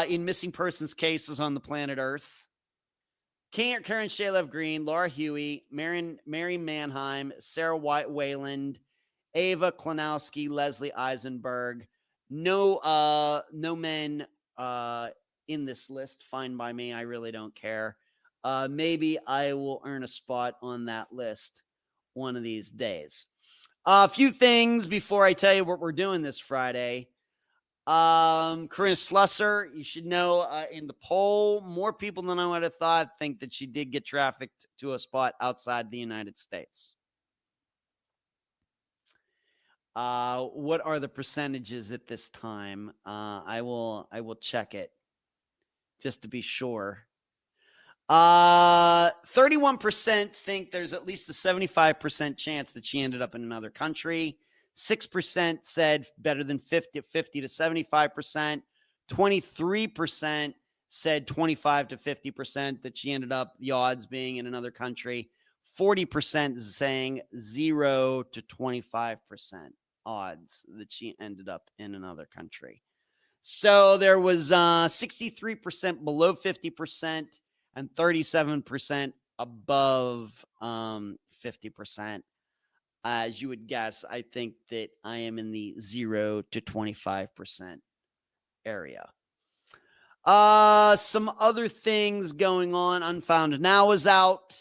A: in missing persons cases on the planet Earth. Karen Shalev Green, Laura Huey, Mary Mannheim, Sarah White Wayland, Ava Klonowski, Leslie Eisenberg. No men in this list. Fine by me. I really don't care. Maybe I will earn a spot on that list one of these days. A few things before I tell you what we're doing this Friday. Corinna Slusser, you should know, in the poll, more people than I would have thought think that she did get trafficked to a spot outside the United States. What are the percentages at this time? I will check it just to be sure. 31% think there's at least a 75% chance that she ended up in another country. 6% said better than 50 to 75%. 23% said 25 to 50% that she ended up, the odds being in another country. 40% is saying 0 to 25% odds that she ended up in another country. So there was 63% below 50% and 37% above 50%. As you would guess, I think that I am in the 0 to 25% area. Some other things going on. Unfound Now is out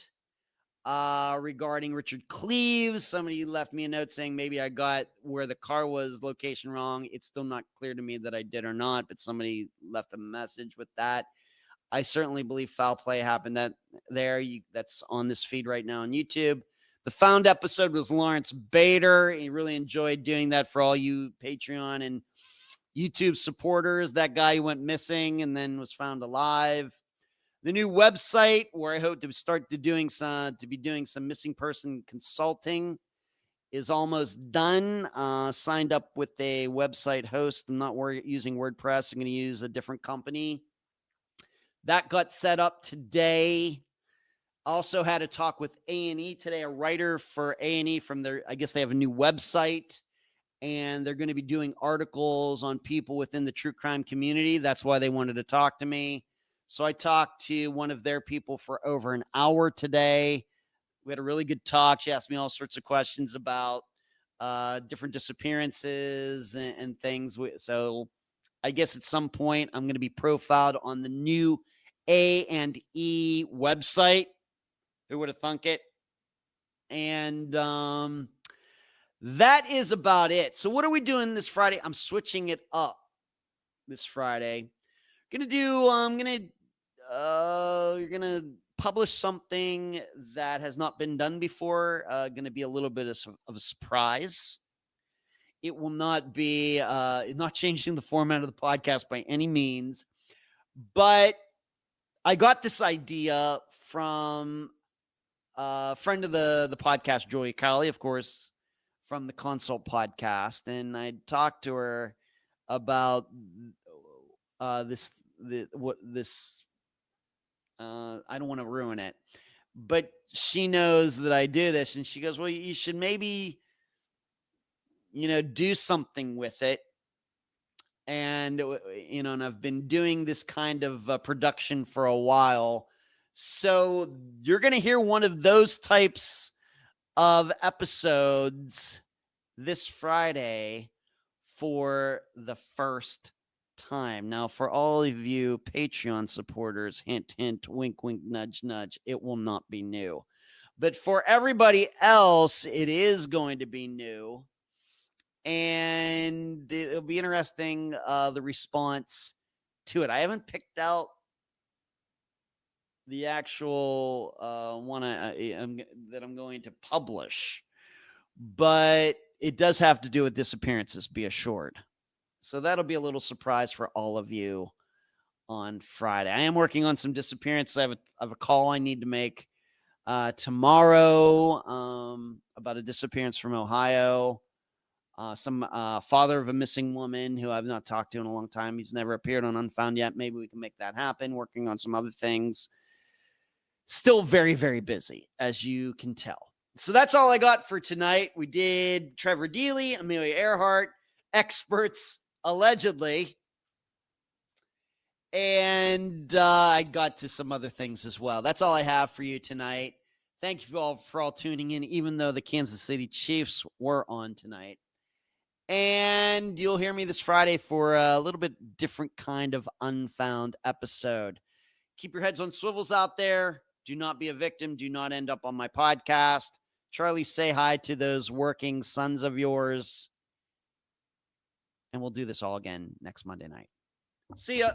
A: regarding Richard Cleaves. Somebody left me a note saying maybe I got where the car was location wrong. It's still not clear to me that I did or not, but somebody left a message with that. I certainly believe foul play happened that's on this feed right now on YouTube. The Found episode was Lawrence Bader. He really enjoyed doing that for all you Patreon and YouTube supporters. That guy who went missing and then was found alive. The new website where I hope to start be doing some missing person consulting is almost done. Signed up with a website host. I'm not using WordPress. I'm going to use a different company. That got set up today. Also had a talk with A&E today, a writer for A&E from I guess they have a new website, and they're going to be doing articles on people within the true crime community. That's why they wanted to talk to me. So I talked to one of their people for over an hour today. We had a really good talk. She asked me all sorts of questions about different disappearances and things. So I guess at some point I'm going to be profiled on the new A&E website. Who would have thunk it? And that is about it. So what are we doing this Friday? I'm switching it up this Friday. You're gonna publish something that has not been done before. Gonna be a little bit of a surprise. It will not be not changing the format of the podcast by any means, but I got this idea from a friend of the podcast, Joey Cowley, of course, from the Consult podcast. And I talked to her about this. I don't want to ruin it, but she knows that I do this. And she goes, well, you should maybe, do something with it. And, and I've been doing this kind of production for a while. So you're going to hear one of those types of episodes this Friday for the first time. Now, for all of you Patreon supporters, hint, hint, wink, wink, nudge, nudge, it will not be new. But for everybody else, it is going to be new. And it'll be interesting, the response to it. I haven't picked out the actual one that I'm going to publish, but it does have to do with disappearances, be assured. So that'll be a little surprise for all of you on Friday. I am working on some Disappearance. I have a call I need to make tomorrow about a disappearance from Ohio. Some father of a missing woman who I've not talked to in a long time. He's never appeared on Unfound yet. Maybe we can make that happen. Working on some other things. Still very, very busy, as you can tell. So that's all I got for tonight. We did Trevor Deely, Amelia Earhart, experts, allegedly. And I got to some other things as well. That's all I have for you tonight. Thank you all for all tuning in, even though the Kansas City Chiefs were on tonight. And you'll hear me this Friday for a little bit different kind of Unfound episode. Keep your heads on swivels out there. Do not be a victim. Do not end up on my podcast. Charlie, say hi to those working sons of yours. And we'll do this all again next Monday night. See ya.